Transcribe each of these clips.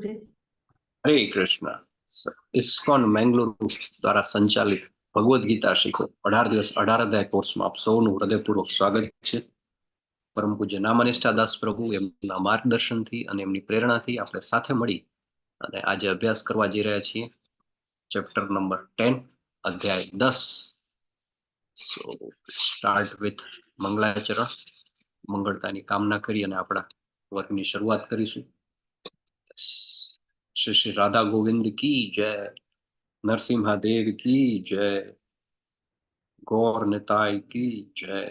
છે? હરે કૃષ્ણ. ઇસ્કોન મેંગલુરુ દ્વારા સંચાલિત ભગવદ્ ગીતા શીખો 18 દિવસ 18 અધ્યાય કોર્સમાં આપ સૌનું હૃદયપૂર્વક સ્વાગત છે. પરમ પૂજ્ય નામનિષ્ઠા દાસ પ્રભુ એમના માર્ગદર્શનથી અને એમની પ્રેરણાથી આપણે સાથે મળી અને આજે અભ્યાસ કરવા જઈ રહ્યા છીએ ચેપ્ટર નંબર 10 અધ્યાય 10. સો સ્ટાર્ટ વિથ મંગલાચરણ. મંગળતાની કામના કરી અને આપણા વર્કની શરૂઆત કરીશું. श्री श्री राधा गोविंद की जय, नरसिम्हा देव की जय, गौर निताय की जय.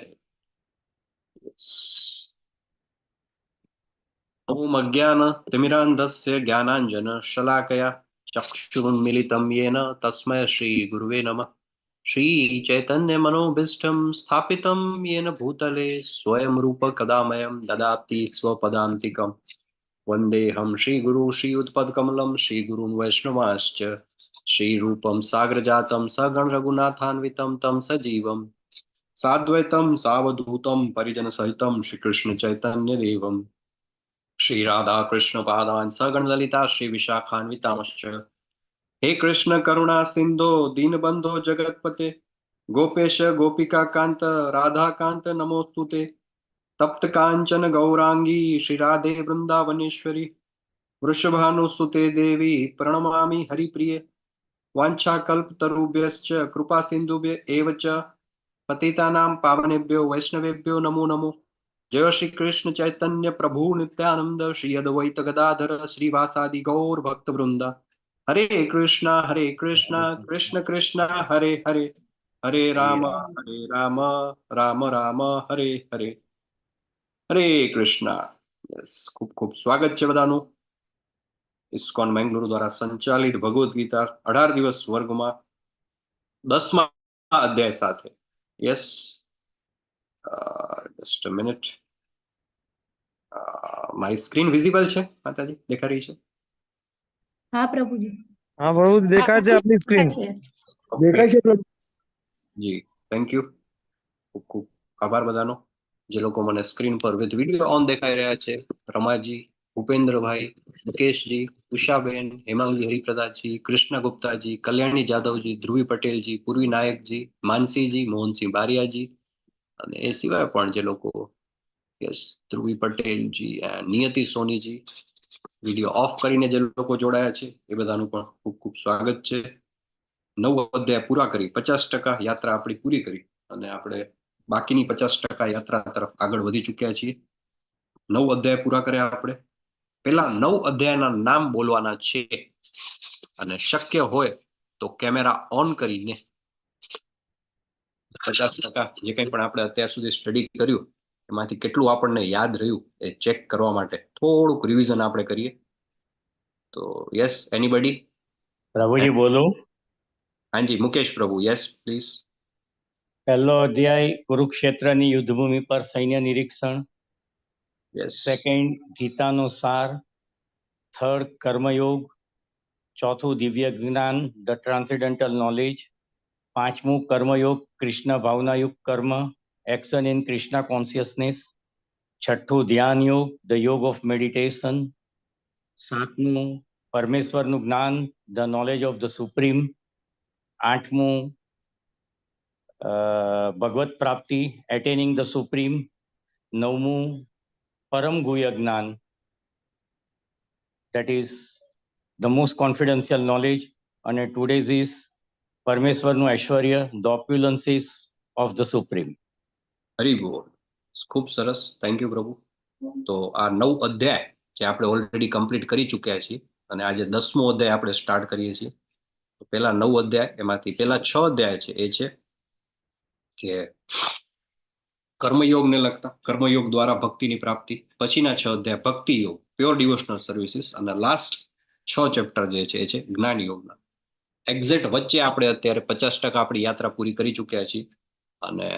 ओम अज्ञान तिमिरान्धस्य ज्ञानाञ्जन शलाकया चक्षुरुन्मिलितं येन तस्मै श्री गुरुवे नमः. श्री चैतन्य मनोभीष्टं स्थापितं येन भूतले स्वयं रूप कदामयं ददाति स्वपदान्तिकम्. वन्देऽहं श्रीगुरु श्रीयुतपदकमलं श्रीगुरुं वैष्णवांश्च श्रीरूपं साग्रजातं सगण रघुनाथान्वितं तं सजीवं साद्वैतं सावधूतं परिजनसहितं श्रीकृष्ण चैतन्य देवं श्री राधा कृष्ण पादान् सगण ललिता श्री विशाखान्वितांश्च. हे कृष्ण करुणा सिंधो दीनबंधो जगत्पते गोपेश गोपिका कांत राधा कांत नमोस्तुते. तप्त कांचन गौरांगी श्री राधे वृंदावनेश्वरी वृषभानुसुते देवी प्रणमामि हरिप्रिये. वाञ्छाकल्पतरुभ्यश्च कृपा सिन्धुभ्य एव च पतितानां पावनेभ्यो वैष्णवेभ्यो नमो नमो. जय श्री कृष्ण चैतन्य प्रभु नित्यानंद श्री अद्वैत गदाधर श्रीवासादि गौर भक्त वृंद. हरे कृष्णा कृष्ण कृष्ण हरे हरे, हरे राम राम राम हरे हरे, हरे कृष्णा. યસ, ખૂબ ખૂબ સ્વાગત છે બધાનું ઇસ્કોન મેંગલુરુ દ્વારા સંચાલિત ભગવદ્ ગીતા 18 દિવસ વર્ગમાં 10મા અધ્યાય સાથે. Yes, just a minute. મારી સ્ક્રીન વિઝિબલ છે માતાજી? દેખાઈ રહી છે? હા પ્રભુજી. हाँ प्रभु देखा છે આપની સ્ક્રીન દેખાય છે પ્રભુ જી. થેન્ક યુ, ખૂબ ખૂબ આભાર બધાનો જે લોકો મને સ્ક્રીન પર વિથ વિડીયો ઓન દેખાઈ રહ્યા છે. રમાજી, ભૂપેન્દ્રભાઈ, મુકેશજી, ઉષાબેન, હેમાંગજી હરિપ્રદાજી, કૃષ્ણ ગુપ્તાજી, કલ્યાણી જાદવજી, ધ્રુવી પટેલજી, પૂર્વી નાયકજી, માનસીજી, મોહનસિંહ બારિયાજી અને એ સિવાય પણ જે લોકો યસ ધ્રુવી પટેલજી, નિયતિ સોનીજી, વિડીયો ઓફ કરીને જે લોકો જોડાયા છે એ બધાનું પણ ખૂબ ખૂબ સ્વાગત છે. 9 અધ્યાય પૂરા કરી 50% યાત્રા આપણી પૂરી કરી અને આપણે બાકીની 50% યાત્રા તરફ આગળ વધી ચૂક્યા છીએ. 9 અધ્યાય પૂરા કર્યા આપણે. પેલા 9 અધ્યાયના નામ બોલવાના છે અને શક્ય હોય તો કેમેરા ઓન કરીને 50% જે કંઈ પણ આપણે અત્યાર સુધી સ્ટડી કર્યું એમાંથી કેટલું આપણને યાદ રહ્યું એ ચેક કરવા માટે થોડુંક રિવિઝન આપણે કરીએ. તો યસ, એનીબડી? પ્રભુજી બોલો. હાજી, મુકેશ પ્રભુ. Yes please. પહેલો અધ્યાય કુરુક્ષેત્રની યુદ્ધભૂમિ પર સૈન્ય નિરીક્ષણ. યસ. સેકન્ડ ગીતાનો સાર. થર્ડ કર્મયોગ. ચોથું દિવ્ય જ્ઞાન, ધ ટ્રાન્સેન્ડેન્ટલ નોલેજ. પાંચમું કર્મયોગ, કૃષ્ણ ભાવનાયુક્ત કર્મ, એક્શન ઇન કૃષ્ણ કોન્શિયસનેસ. છઠ્ઠું ધ્યાન યોગ, ધ યોગ ઓફ મેડિટેશન. સાતમું પરમેશ્વરનું જ્ઞાન, the knowledge of the supreme. આઠમું ભગવત પ્રાપ્તિ, એટેનિંગ ધ સુપ્રીમ. નવમું પરમ ગુહ્ય જ્ઞાન, that is the most confidential knowledge. અને today's is પરમેશ્વરનું Aishwarya, the opulences of the supreme. હરી બોલ. ખૂબ સરસ, થેન્ક યુ પ્રભુ. તો આ 9 અધ્યાય જે આપણે ઓલરેડી કમ્પ્લીટ કરી ચૂક્યા છીએ અને આજે 10મો અધ્યાય આપણે સ્ટાર્ટ કરીએ છીએ. તો પેલા 9 અધ્યાય એમાંથી પેલા 6 અધ્યાય છે એ છે કે કર્મયોગને લગતા, કર્મયોગ દ્વારા ભક્તિની પ્રાપ્તિ. પછીના 6 અધ્યાય ભક્તિ યોગ, પ્યોર ડિવોશનલ સર્વિસીસ, અને લાસ્ટ 6 ચેપ્ટર જે છે એ છે જ્ઞાન યોગના. એક્ઝેક્ટ વચ્ચે આપણે અત્યારે 50% આપણી યાત્રા પૂરી કરી ચૂક્યા છીએ અને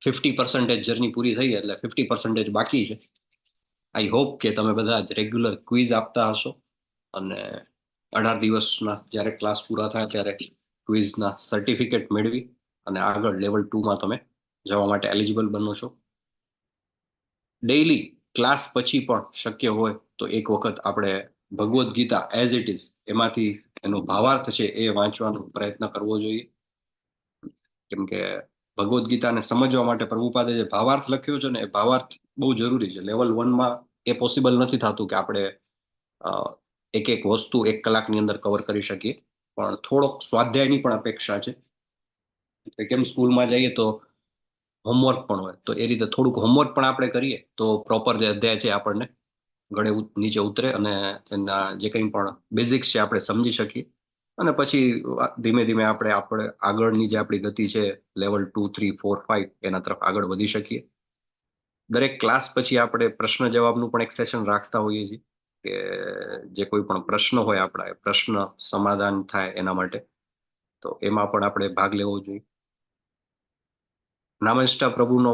50% જર્ની પૂરી થઈ એટલે 50% બાકી છે. આઈ હોપ કે તમે બધા જ રેગ્યુલર ક્વિઝ આપતા હશો અને 18 દિવસના જ્યારે ક્લાસ પૂરા થાય ત્યારે ક્વિઝના સર્ટિફિકેટ મેળવી અને આગળ લેવલ 2માં તમે જવા માટે એલિજિબલ બનો છો. ડેઇલી ક્લાસ પછી પણ શક્ય હોય તો તો એક વખત આપણે Bhagavad Gita as it is એમાંથી એનો ભાવાર્થ છે એ વાંચવાનો પ્રયત્ન કરવો જોઈએ. કેમ કે ભગવદ્ ગીતાને સમજવા માટે પ્રભુપાદે જે ભાવાર્થ લખ્યો છે ને એ ભાવાર્થ બહુ જરૂરી છે. લેવલ 1માં એ પોસિબલ નથી થતું કે આપણે એક એક વસ્તુ 1 કલાકની અંદર કવર કરી શકીએ, પણ થોડોક સ્વાધ્યાયની પણ અપેક્ષા છે. કેમ સ્કૂલમાં જઈએ તો હોમવર્ક પણ હોય, તો એ રીતે થોડુંક હોમવર્ક પણ આપણે કરીએ તો પ્રોપર જે અધ્યાય છે આપણને ગળે નીચે ઉતરે અને તેના જે કંઈ પણ બેઝિક્સ છે આપણે સમજી શકીએ, અને પછી ધીમે ધીમે આપણે આગળની જે આપણી ગતિ છે લેવલ 2, 3, 4, 5 એના તરફ આગળ વધી શકીએ. દરેક ક્લાસ પછી આપણે પ્રશ્ન જવાબનું પણ એક સેશન રાખતા હોઈએ છીએ કે જે કોઈ પણ પ્રશ્ન હોય આપણા એ પ્રશ્ન સમાધાન થાય એના માટે, તો એમાં પણ આપણે ભાગ લેવો જોઈએ. નામનિષ્ઠા પ્રભુનો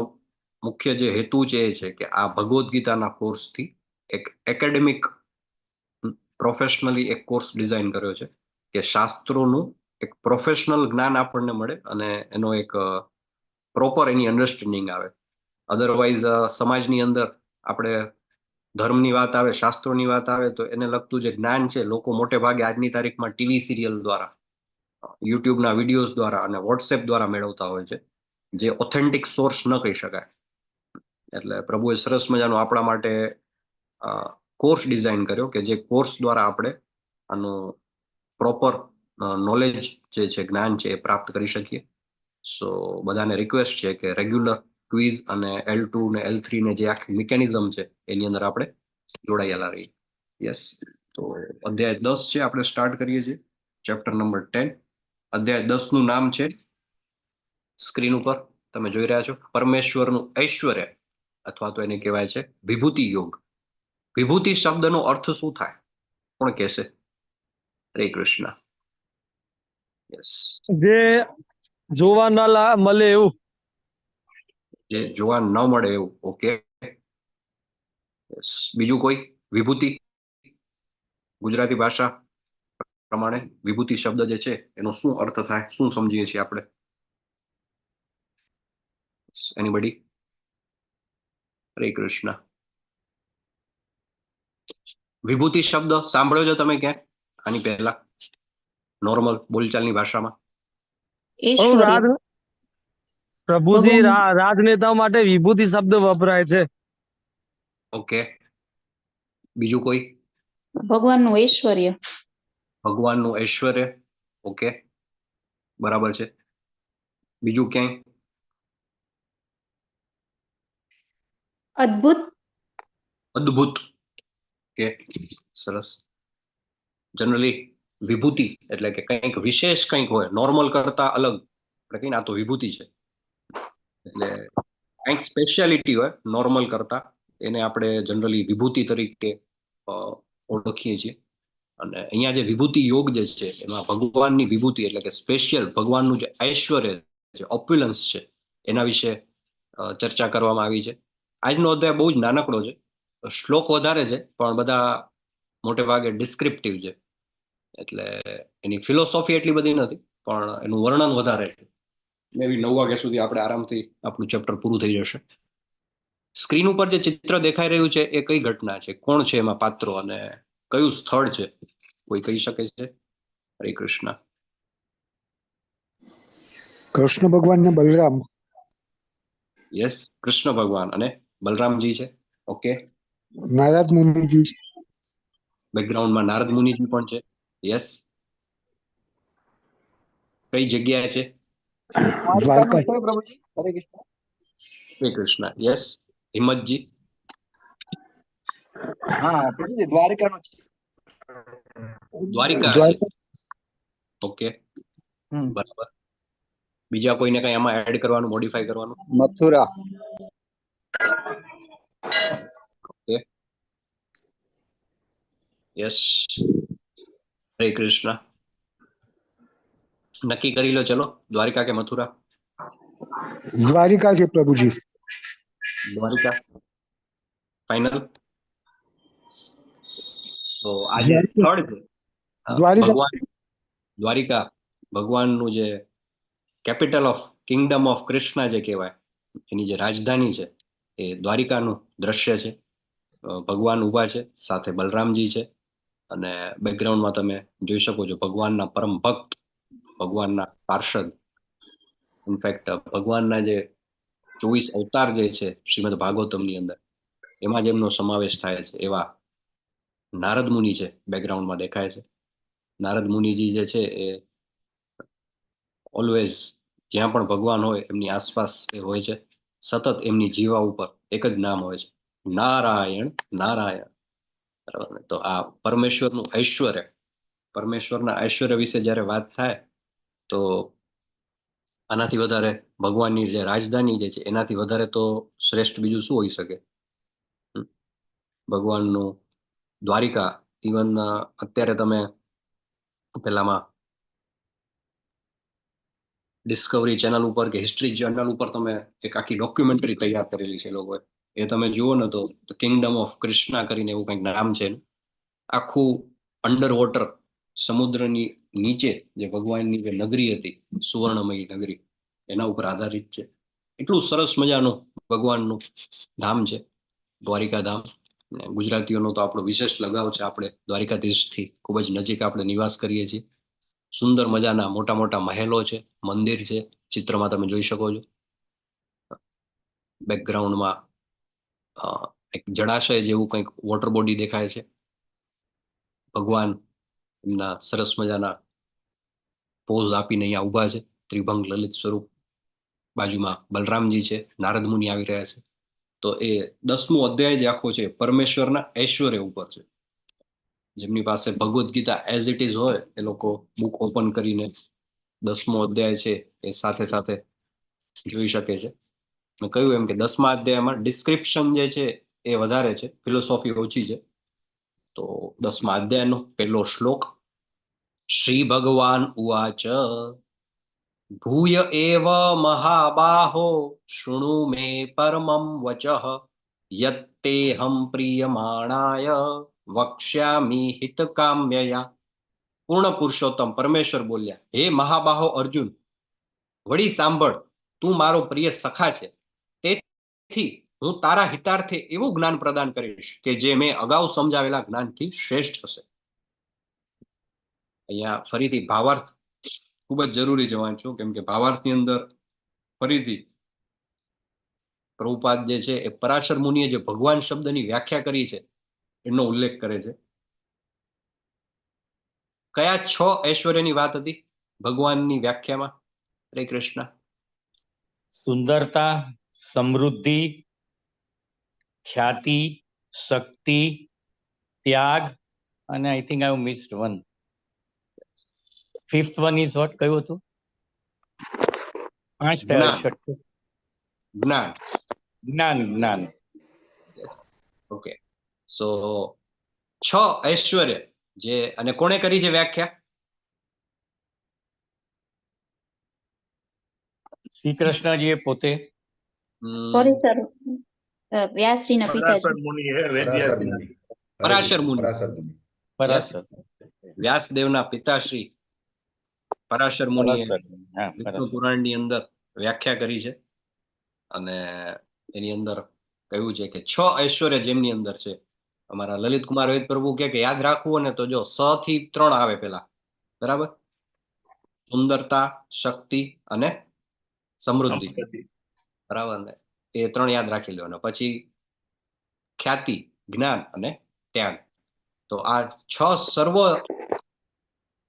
મુખ્ય જે હેતુ છે એ છે કે આ ભગવદ્ ગીતાના કોર્સથી એક એકેડેમિક પ્રોફેશનલી એક કોર્સ ડિઝાઇન કર્યો છે કે શાસ્ત્રોનું એક પ્રોફેશનલ જ્ઞાન આપણને મળે અને એનો એક પ્રોપર એની અન્ડરસ્ટેન્ડિંગ આવે. અધરવાઇઝ સમાજની અંદર આપણે ધર્મની વાત આવે, શાસ્ત્રોની વાત આવે તો એને લગતું જે જ્ઞાન છે લોકો મોટે ભાગે આજની તારીખમાં ટીવી સિરિયલ દ્વારા, યુટ્યુબના વિડીયોઝ દ્વારા અને વોટ્સએપ દ્વારા મેળવતા હોય છે, જે ઓથેન્ટિક સોર્સ ન કહી શકાય. એટલે પ્રભુએ સરસ મજાનો આપણા માટે કોર્સ ડિઝાઇન કર્યો કે જે કોર્સ દ્વારા આપણે આનું પ્રોપર નોલેજ જે છે, જ્ઞાન છે એ પ્રાપ્ત કરી શકીએ. સો બધાને રિક્વેસ્ટ છે કે રેગ્યુલર ક્વિઝ અને L2 ને L3 ને જે આખી મિકેનિઝમ છે એની અંદર આપણે જોડાયેલા રહીએ. યસ, તો અધ્યાય 10 છે, આપણે સ્ટાર્ટ કરીએ છીએ. Chapter number 10. અધ્યાય 10 નું નામ છે, સ્ક્રીન ઉપર તમે જોઈ રહ્યા છો, પરમેશ્વરનું ઐશ્વર્ય, અથવા તો એને કહેવાય છે વિભૂતિ યોગ. વિભૂતિ શબ્દનો અર્થ શું થાય? કોણ કહેશે? હરે કૃષ્ણ. યસ, જે જોવા મળે એવું. જે જોવા ન મળે એવું. ઓકે, બીજું કોઈ? વિભૂતિ ગુજરાતી ભાષા પ્રમાણે વિભૂતિ શબ્દ જે છે એનો શું અર્થ થાય, શું સમજીએ છીએ આપણે? એનીબડી? હરે કૃષ્ણ. વિભૂતિ શબ્દ સાંભળ્યો છો તમે ક્યાંક આની પહેલા નોર્મલ બોલચાલની ભાષામાં? ઐશ્વર્ય. પ્રભુજી, ભગવાન. રાજનેતાઓ માટે વિભૂતિ શબ્દ વપરાય છે. ઓકે, બીજું કોઈ? ભગવાનનું ઐશ્વર્ય. ભગવાનનું ઐશ્વર્ય. ઓકે, બરાબર છે. બીજું ક્યાંય? અદ્ભુત. અદ્ભુત. કે સરસ. જનરલી વિભૂતિ એટલે કે કંઈક વિશેષ કંઈક હોય, નોર્મલ કરતા અલગ. આપણે કહીને આ તો વિભૂતિ છે, એટલે કંઈક સ્પેશિયાલિટી હોય નોર્મલ કરતા, એને આપણે જનરલી વિભૂતિ તરીકે ઓળખીએ છીએ. અને અહીંયા જે વિભૂતિ યોગ જે છે એમાં ભગવાનની વિભૂતિ એટલે કે સ્પેશિયલ ભગવાનનું જે ઐશ્વર્ય છે, ઓપ્યુલન્સ છે, એના વિશે ચર્ચા કરવામાં આવી છે. આજનો અધ્યાય બહુ જ નાનકડો છે, શ્લોક વધારે છે પણ બધા મોટે ભાગે ડિસ્ક્રિપ્ટિવ છે, એટલે એની ફિલોસોફી એટલી બધી નથી પણ એનું વર્ણન વધારે છે. મે બી 9 વાગ્યા સુધી આપણે આરામથી આપણું ચેપ્ટર પૂરું થઈ જશે. સ્ક્રીન ઉપર જે ચિત્ર દેખાઈ રહ્યું છે એ કઈ ઘટના છે? કોણ છે એમાં પાત્રો અને કયું સ્થળ છે? કોઈ કહી શકે છે? હરે કૃષ્ણ. કૃષ્ણ ભગવાન ને બલરામ. યસ, કૃષ્ણ ભગવાન અને બલરામજી છે. ઓકે, નારદ મુનિજી. બેકગ્રાઉન્ડમાં નારદ મુનિજી પણ છે. યસ, કઈ જગ્યાએ છે? દ્વારકા. હરે કૃષ્ણ. યસ, હિંમતજી. દ્વારિકા છે. ઓકે, બરાબર. બીજા કોઈને કઈ આમાં એડ કરવાનું, મોડિફાઈ કરવાનું? મથુરા. ઓકે, યસ, હરે કૃષ્ણ. નક્કી કરી લો, ચલો, દ્વારિકા કે મથુરા? દ્વારિકા છે પ્રભુજી. દ્વારિકા ફાઇનલ. તો આ જે સ્થળ છે ભગવાન દ્વારિકા, ભગવાનનું જે capital of Kingdom of Krishna જે કહેવાય, એની જે રાજધાની છે એ દ્વારિકાનું દ્રશ્ય છે. ભગવાન ઊભા છે, સાથે બલરામજી છે, અને બેકગ્રાઉન્ડમાં તમે જોઈ શકો છો ભગવાનના પરમ ભક્ત, ભગવાનના પાર્ષદ. ઇનફેક્ટ ભગવાનના જે 24 અવતાર જે છે શ્રીમદ ભાગવતમની અંદર, એમાં જ એમનો સમાવેશ થાય છે એવા નારદ મુનિ છે, બેકગ્રાઉન્ડમાં દેખાય છે. નારદ મુનિજી જે છે એ ઓલવેઝ જ્યાં પણ ભગવાન હોય એમની આસપાસ એ હોય છે. સતત એમની જીવા ઉપર એક જ નામ હોય છે, નારાયણ નારાયણ. બરાબર ને? તો આ પરમેશ્વરનું ઐશ્વર્ય, પરમેશ્વરના ઐશ્વર્ય વિશે જ્યારે વાત થાય તો આનાથી વધારે ભગવાનની જે રાજધાની જે છે એનાથી વધારે તો શ્રેષ્ઠ બીજું શું હોઈ શકે? ભગવાનનું દ્વારિકા, ઇવન અત્યારે તમે પેલામાં ડિસ્કવરી ચેનલ ઉપર કે હિસ્ટ્રી ચેનલ ઉપર તમે એક આખી ડોક્યુમેન્ટરી તૈયાર કરેલી છે લોકોએ, એ તમે જુઓ ને તો કિંગડમ ઓફ કૃષ્ણા કરીને એવું કંઈક નામ છે. આખું અંડર વોટર, સમુદ્રની નીચે જે ભગવાનની જે નગરી હતી, સુવર્ણમયી નગરી, એના ઉપર આધારિત છે. એટલું સરસ મજાનું ભગવાનનું ધામ છે દ્વારિકા ધામ. ગુજરાતીઓનો તો આપણો વિશેષ લગાવ છે, આપણે દ્વારિકાધીશથી ખૂબ જ નજીક આપણે નિવાસ કરીએ છીએ. સુંદર મજાના મોટા મોટા મહેલો છે, મંદિર છે, ચિત્રમાં તમે જોઈ શકો છો. બેકગ્રાઉન્ડમાં એક જળાશય જેવું કંઈક વોટર બોડી દેખાય છે. ભગવાન એમના સરસ મજાના પોઝ આપીને અહીંયા ઊભા છે, ત્રિભંગ લલિત સ્વરૂપ. બાજુમાં બલરામજી છે, નારદ મુનિ આવી રહ્યા છે. તો એ 10મો અધ્યાય જે આખો છે પરમેશ્વરના ઐશ્વર્ય ઉપર છે. જેમની પાસે Bhagavad Gita as it is હોય એ લોકો બુક ઓપન કરીને 10મો અધ્યાય છે એ સાથે સાથે જોઈ શકે છે. મેં કહ્યું એમ કે 10મા અધ્યાયમાં ડિસ્ક્રિપ્શન જે છે એ વધારે છે, ફિલોસોફી ઓછી છે. તો 10મા અધ્યાયનો પહેલો શ્લોક, શ્રી ભગવાન ઉવાચ ભૂય એવ મહાબાહો શૃણુ મે પરમં વચઃ યત્તેહં પ્રિયમાણાય વક્ષ્યામિ હિતકામ્યયા. પૂર્ણ પુરુષોત્તમ પરમેશ્વર બોલ્યા, હે મહાબાહો અર્જુન, વળી સાંભળ, તું મારો પ્રિય સખા છે, તેથી હું તારા હિતાર્થે એવું જ્ઞાન પ્રદાન કરીશ કે જે મેં અગાઉ સમજાવેલા જ્ઞાનથી શ્રેષ્ઠ હશે. અહીંયા ફરીથી ભાવાર્થ ખૂબ જ જરૂરી છે વાંચવું, કેમ કે ભાવાર્થની અંદર ફરીથી પ્રભુપાદ જે છે એ પરાશર મુનિએ જે ભગવાન શબ્દની વ્યાખ્યા કરી છે એનો ઉલ્લેખ કરે છે. કયા 6 ઐશ્વર્યની વાત હતી ભગવાનની વ્યાખ્યામાં? હરે કૃષ્ણ. સુંદરતા, સમૃદ્ધિ, ખ્યાતિ, શક્તિ, ત્યાગ, અને I think I missed one. Fifth one is what? કયું હતું? 5 જ્ઞાન. જ્ઞાન. જ્ઞાન. ઓકે, સો 6 ઐશ્વર્ય જે, અને કોણે કરી છે વ્યાખ્યા? શ્રી કૃષ્ણજીએ પોતે. સોરી સર, વ્યાસજીના પિતાજી. પરાશર મુનિ. પરાશર. વ્યાસદેવના પિતાશ્રી પરાશર મુનિએ વિષ્ણુ પુરાણની અંદર વ્યાખ્યા કરી છે, અને એની અંદર કહ્યું છે કે 6 ઐશ્વર્ય જેમની અંદર છે. અમારા લલિત કુમાર વેદ પ્રભુ કે યાદ રાખવું ને તો જો 6 થી 3 આવે પેલા, બરાબર? સુંદરતા, શક્તિ અને સમૃદ્ધિ, બરાબર ને? એ 3 યાદ રાખી લો. પછી ખ્યાતિ, જ્ઞાન અને ત્યાગ. તો આ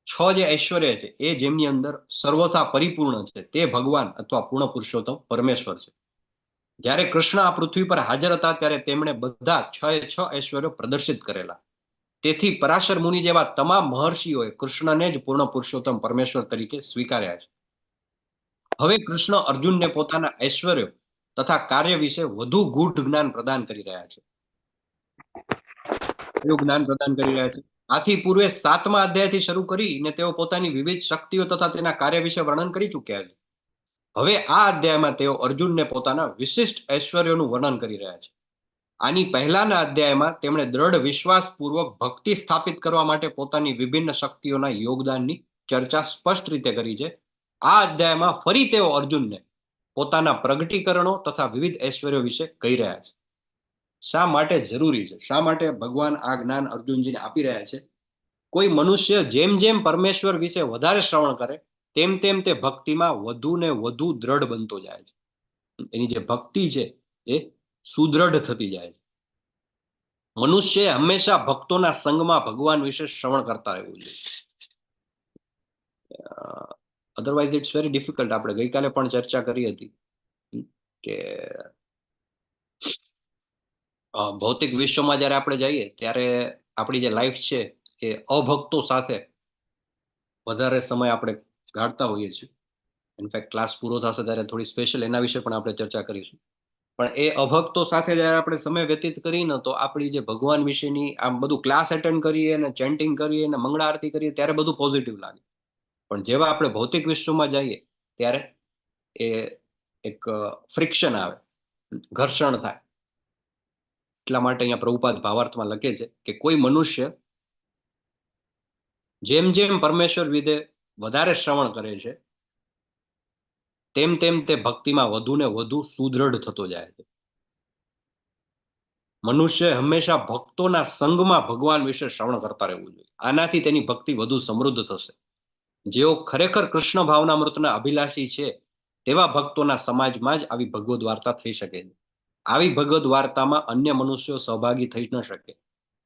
6 જે ઐશ્વર્ય છે એ જેમની અંદર સર્વથા પરિપૂર્ણ છે તે ભગવાન અથવા પૂર્ણ પુરુષોત્તમ પરમેશ્વર છે. જ્યારે કૃષ્ણ આ પૃથ્વી પર હાજર હતા ત્યારે તેમણે બધા 6 ઐશ્વર્યો પ્રદર્શિત કરેલા. તેથી પરાશર મુનિ જેવા તમામ મહર્ષિઓએ કૃષ્ણને જ પૂર્ણ પુરુષોત્તમ પરમેશ્વર તરીકે સ્વીકાર્યા છે. હવે કૃષ્ણ અર્જુનને પોતાના ઐશ્વર્યો તથા કાર્ય વિશે વધુ ગૂઢ જ્ઞાન પ્રદાન કરી રહ્યા છે. એવું જ્ઞાન પ્રદાન કરી રહ્યા છે. આથી પૂર્વે 7મા અધ્યાયથી શરૂ કરીને તેઓ પોતાની વિવિધ શક્તિઓ તથા તેના કાર્ય વિશે વર્ણન કરી ચૂક્યા છે. હવે આ અધ્યાયમાં તેઓ અર્જુનને પોતાના વિશિષ્ટ ઐશ્વર્યોનું વર્ણન કરી રહ્યા છે. આની પહેલાના અધ્યાયમાં તેમણે દ્રઢ વિશ્વાસપૂર્વક ભક્તિ સ્થાપિત કરવા માટે પોતાની વિભિન્ન શક્તિઓના યોગદાનની ચર્ચા સ્પષ્ટ રીતે કરી છે. આ અધ્યાયમાં ફરી તેઓ અર્જુનને પોતાના પ્રગટીકરણો તથા વિવિધ ઐશ્વર્યો વિશે કહી રહ્યા છે. શા માટે જરૂરી છે, શા માટે ભગવાન આ જ્ઞાન અર્જુનજીને આપી રહ્યા છે? કોઈ મનુષ્ય જેમ જેમ પરમેશ્વર વિશે વધારે શ્રવણ કરે તેમ તેમ તે ભક્તિમાં વધુ ને વધુ દ્રઢ બનતો જાય છે. એની જે ભક્તિ છે એ સુદ્રઢ થતી જાય છે. મનુષ્ય હંમેશા ભક્તોના સંગમાં ભગવાન વિશે શ્રવણ કરતા રહેવું જોઈએ. Otherwise it's very difficult. આપણે ગઈકાલે પણ ચર્ચા કરી હતી કે ભૌતિક વિશ્વમાં જયારે આપણે જઈએ ત્યારે આપણી જે લાઈફ છે એ અભક્તો સાથે વધારે સમય આપણે ગાળતા હોઈએ છીએ. ઇનફેક્ટ ક્લાસ પૂરો થશે ત્યારે થોડી સ્પેશિયલ એના વિશે પણ આપણે ચર્ચા કરીશું. પણ એ અભક્તો સાથે જયારે આપણે સમય વ્યતીત કરીને તો આપણી જે ભગવાન વિશેની આમ બધું ક્લાસ એટેન્ડ કરીએ ને ચેન્ટિંગ કરીએ ને મંગળા આરતી કરીએ ત્યારે બધું પોઝિટિવ લાગે. પણ જેવા આપણે ભૌતિક વિશ્વમાં જઈએ ત્યારે એ એક ફ્રિક્શન આવે, ઘર્ષણ થાય. એટલા માટે અહીંયા પ્રભુપાદ ભાવાર્થમાં લખે છે કે કોઈ મનુષ્ય જેમ જેમ પરમેશ્વર વિશે વધારે શ્રવણ કરે છે તેમ તેમ તે ભક્તિમાં વધુ ને વધુ સુદ્રઢ થતો જાય છે. મનુષ્ય હંમેશા ભક્તોના સંગમાં ભગવાન વિશે શ્રવણ કરતા રહેવું જોઈએ. આનાથી તેની ભક્તિ વધુ સમૃદ્ધ થશે. જેઓ ખરેખર કૃષ્ણ ભાવનામૃતના અભિલાષી છે તેવા ભક્તોના સમાજમાં જ આવી ભગવદ વાર્તા થઈ શકે છે. આવી ભગવદ વાર્તામાં અન્ય મનુષ્યો સહભાગી થઈ ન શકે.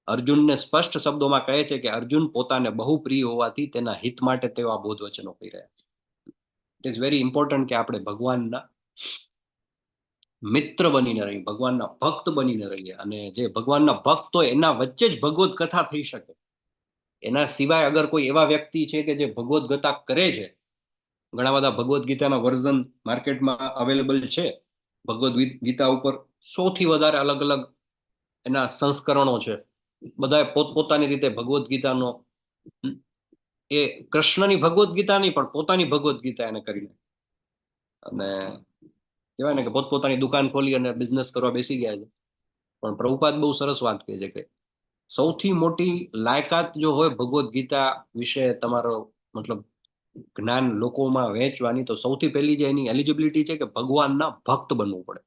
અર્જુનને સ્પષ્ટ શબ્દોમાં કહે છે કે અર્જુન પોતાને બહુ પ્રિય હોવાથી તેના હિત માટે તેઓ આ બોધ વચનો કહી રહ્યા છે. ઇટ ઇઝ વેરી ઇમ્પોર્ટન્ટ કે આપણે ભગવાનના મિત્ર બનીને રહીએ, ભગવાનના ભક્ત બનીને રહીએ. અને જે ભગવાનના ભક્ત હોય એના વચ્ચે જ ભગવદ કથા થઈ શકે. એના સિવાય અગર કોઈ એવા વ્યક્તિ છે કે જે ભગવદ ગીતા કરે છે, ઘણા બધા ભગવદ ગીતાના વર્ઝન માર્કેટમાં અવેલેબલ છે. ભગવદ ગીતા ઉપર સૌથી વધારે અલગ અલગ એના સંસ્કરણો છે. બધા પોતપોતાની રીતે ભગવદ ગીતાનો એ કૃષ્ણની ભગવદ ગીતા નહીં પણ પોતાની ભગવદ ગીતા એને કરીને અને કહેવાય ને કે પોતપોતાની દુકાન ખોલી અને બિઝનેસ કરવા બેસી ગયા છે. પણ પ્રભુપાદ બહુ સરસ વાત કહે છે કે સૌથી મોટી લાયકાત જો હોય ભગવદ ગીતા વિશે તમારો મતલબ જ્ઞાન લોકોમાં વહેંચવાની, તો સૌથી પહેલી જે એની એલિજિબિલિટી છે કે ભગવાનના ભક્ત બનવું પડે.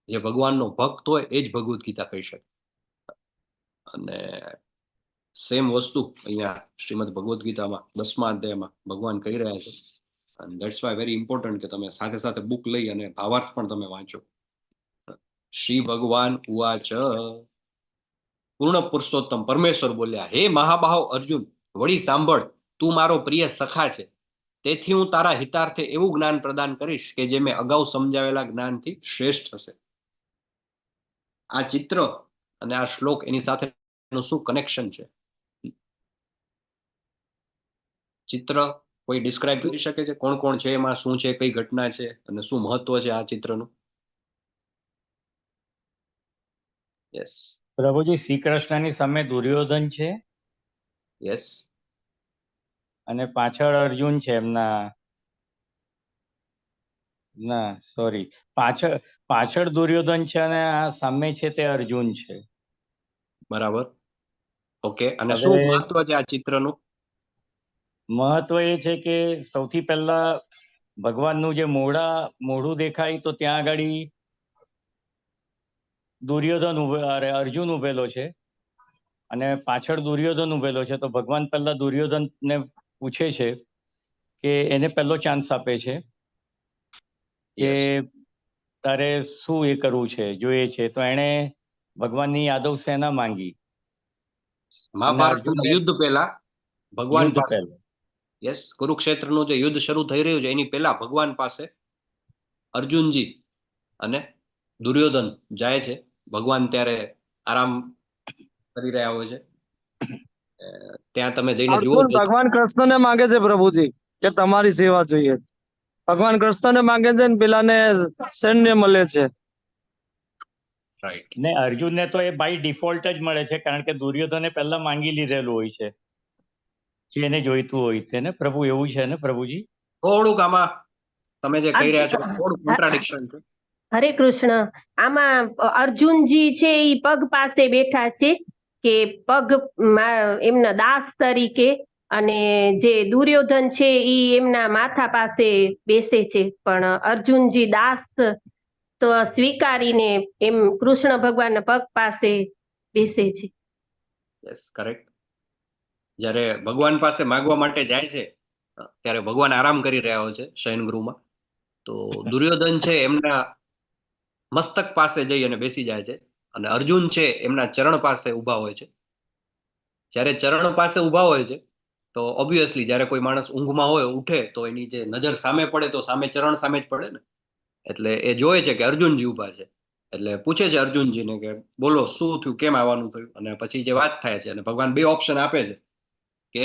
જે ભગવાનનો ભક્ત હોય એ જ ભગવદ ગીતા કહી શકે. અને સેમ વસ્તુ અહીંયા શ્રીમદ ભગવદ ગીતામાં 10મા અધ્યાયમાં ભગવાન કહી રહ્યા છે. અને દેટ્સ વાય વેરી ઇમ્પોર્ટન્ટ કે તમે સાથે સાથે બુક લઈ અને ભાવાર્થ પણ તમે વાંચો. શ્રી ભગવાન ઉવાચ, પૂર્ણ પુરુષોત્તમ પરમેશ્વર બોલ્યા, હે મહાબાહો અર્જુન, વળી સાંભળ, તું મારો પ્રિય સખા છે. તેથી હું તારા હિતાર્થે એવું જ્ઞાન પ્રદાન કરીશ કે જે મેં અગાઉ સમજાવેલા જ્ઞાનથી શ્રેષ્ઠ હશે. આ ચિત્ર અને આ શ્લોક એની સાથે શું કનેક્શન છે? ચિત્ર કોઈ ડિસ્ક્રાઇબ કરી શકે છે? કોણ કોણ છે એમાં, શું છે, કઈ ઘટના છે અને શું મહત્વ છે આ ચિત્રનું? યસ પ્રભુજી, શ્રી કૃષ્ણની સામે દુર્યોધન છે. યસ. અને પાછળ અર્જુન છે એમના. ના સોરી, પાછળ દુર્યોધન છે અને આ સામે છે તે અર્જુન છે. બરાબર. ઓકે. અને શું મહત્વ છે આ ચિત્રનું? મહત્વ એ છે કે સૌથી પહેલા ભગવાનનું જે મોઢું દેખાય તો ત્યાં આગળ અર્જુન ઉભેલો છે અને પાછળ દુર્યોધન ઉભેલો છે. તો ભગવાન પહેલા દુર્યોધનને પૂછે છે કે એને પહેલો ચાન્સ આપે છે કે તારે શું એ કરવું છે, જોઈએ છે. તો એણે ભગવાનની યાદવ સેના માંગી. મહાભારતના યુદ્ધ પહેલા ભગવાન પાસે, યસ, કુરુક્ષેત્રનું જે યુદ્ધ શરૂ થઈ રહ્યું છે એની પહેલા ભગવાન પાસે અર્જુનજી અને દુર્યોધન જાય છે. ભગવાન ત્યારે આરામ કરી રહ્યા હોય છે. ત્યાં તમે જઈને જુઓ. ભગવાન કૃષ્ણને માંગે છે પ્રભુજી કે તમારી સેવા જોઈએ. ભગવાન કૃષ્ણને માંગે છે ને પેલાને સૈન્ય મળે છે. રાઈટ. ને અર્જુનને તો એ બાય ડિફોલ્ટ જ મળે છે, કારણ કે દુર્યોધને પહેલા માંગી લીધેલું હોય છે જે એને જોઈતું હોય છે ને પ્રભુ. એવું છે ને પ્રભુજી? થોડુંક આમાં તમે જે કહી રહ્યા છો થોડું કોન્ટ્રાડિક્શન છે. હરે કૃષ્ણ. આમાં અર્જુનજી છે એ પગ પાસે બેઠા છે કે પગ એમના દાસ તરીકે, અને જે દુર્યોધન છે એ એમના માથા પાસે બેસે છે. પણ અર્જુનજી દાસ તો સ્વીકારીને એમ કૃષ્ણ ભગવાનના પગ પાસે બેસે છે. Yes, correct. જ્યારે ભગવાન પાસે માગવા માટે જાય છે ત્યારે ભગવાન આરામ કરી રહ્યા હોય છે શયન ગૃહમાં. તો દુર્યોધન છે એમના મસ્તક પાસે જઈ અને બેસી જાય છે, અને અર્જુન છે એમના ચરણ પાસે ઊભા હોય છે. જ્યારે ચરણ પાસે ઊભા હોય છે તો ઓબ્વિયસલી જ્યારે કોઈ માણસ ઊંઘમાં હોય ઉઠે તો એની જે નજર સામે પડે તો સામે ચરણ સામે જ પડે ને. એટલે એ જોવે છે કે અર્જુનજી ઊભા છે, એટલે પૂછે છે અર્જુનજીને કે બોલો શું થયું, કેમ આવવાનું થયું. અને પછી જે વાત થાય છે, અને ભગવાન બે ઓપ્શન આપે છે કે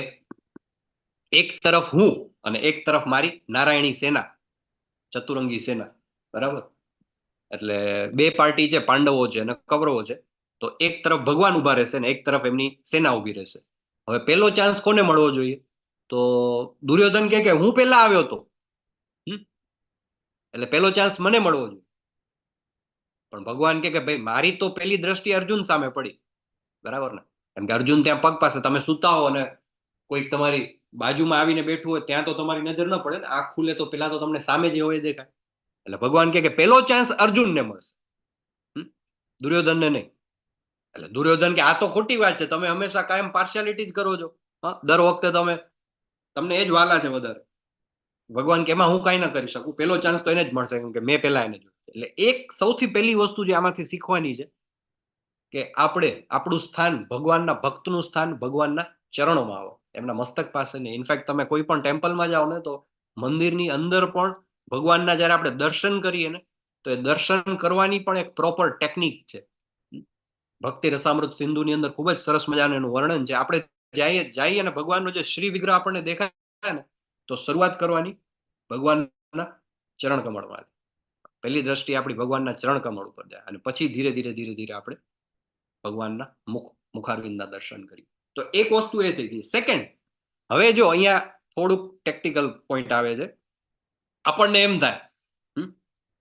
એક તરફ હું અને એક તરફ મારી નારાયણી સેના, ચતુરંગી સેના, બરાબર. એટલે બે પાર્ટી છે, પાંડવો છે અને કૌરવો છે. તો એક તરફ ભગવાન ઉભા રહેશે ને એક તરફ એમની સેના ઉભી રહેશે. હવે પેલો ચાન્સ કોને મળવો જોઈએ? તો દુર્યોધન કે હું પેલા આવ્યો હતો, એટલે પેલો ચાન્સ મને મળવો જોઈએ. પણ ભગવાન કે ભાઈ મારી તો પેલી દ્રષ્ટિ અર્જુન સામે પડી, બરાબર ને. કેમ કે અર્જુન ત્યાં પગ પાસે, તમે સુતા હો અને કોઈક તમારી બાજુમાં આવીને બેઠું હોય ત્યાં તો તમારી નજર ન પડે ને, આંખ ખુલે તો પેલા તો તમને સામે જે હોય દેખાય. એટલે ભગવાન કે પેલો ચાન્સ અર્જુનને મળશે, દુર્યોધનને નહીં. એટલે દુર્યોધન કે આ તો ખોટી વાત છે, તમે હંમેશા કાયમ પાર્શિયાલિટી જ કરો છો, દર વખતે તમને એ જ વાલા છે વધારે. ભગવાન કે એમાં હું કાંઈ ન કરી શકું, પેલો ચાન્સ તો એને જ મળશે કેમ કે મેં પેલા એને જોયું. એટલે એક સૌથી પહેલી વસ્તુ જે આમાંથી શીખવાની છે કે આપણે આપણું સ્થાન, ભગવાનના ભક્તનું સ્થાન ભગવાનના ચરણોમાં આવો, એમના મસ્તક પાસે નહીં. ઇનફેક્ટ તમે કોઈ પણ ટેમ્પલમાં જાઓ ને તો મંદિરની અંદર પણ ભગવાનના જયારે આપણે દર્શન કરીએ ને તો એ દર્શન કરવાની પણ એક પ્રોપર ટેકનિક છે. ભક્તિ રસામૃત સિંધુની અંદર ખૂબ જ સરસ મજાનું એનું વર્ણન છે. આપણે જઈએ અને ભગવાનનો જે શ્રી વિગ્રહ આપણને દેખાય ને તો શરૂઆત કરવાની ભગવાનના ચરણ કમળમાં. પહેલી દ્રષ્ટિ આપણી ભગવાનના ચરણ કમળ ઉપર જાય અને પછી ધીરે ધીરે આપણે ભગવાનના મુખારવિંદના દર્શન કરીએ. તો એક વસ્તુ એ થઈ ગઈ. સેકન્ડ, હવે જો અહીંયા થોડુંક ટેક્ટિકલ પોઈન્ટ આવે છે. આપણને એમ થાય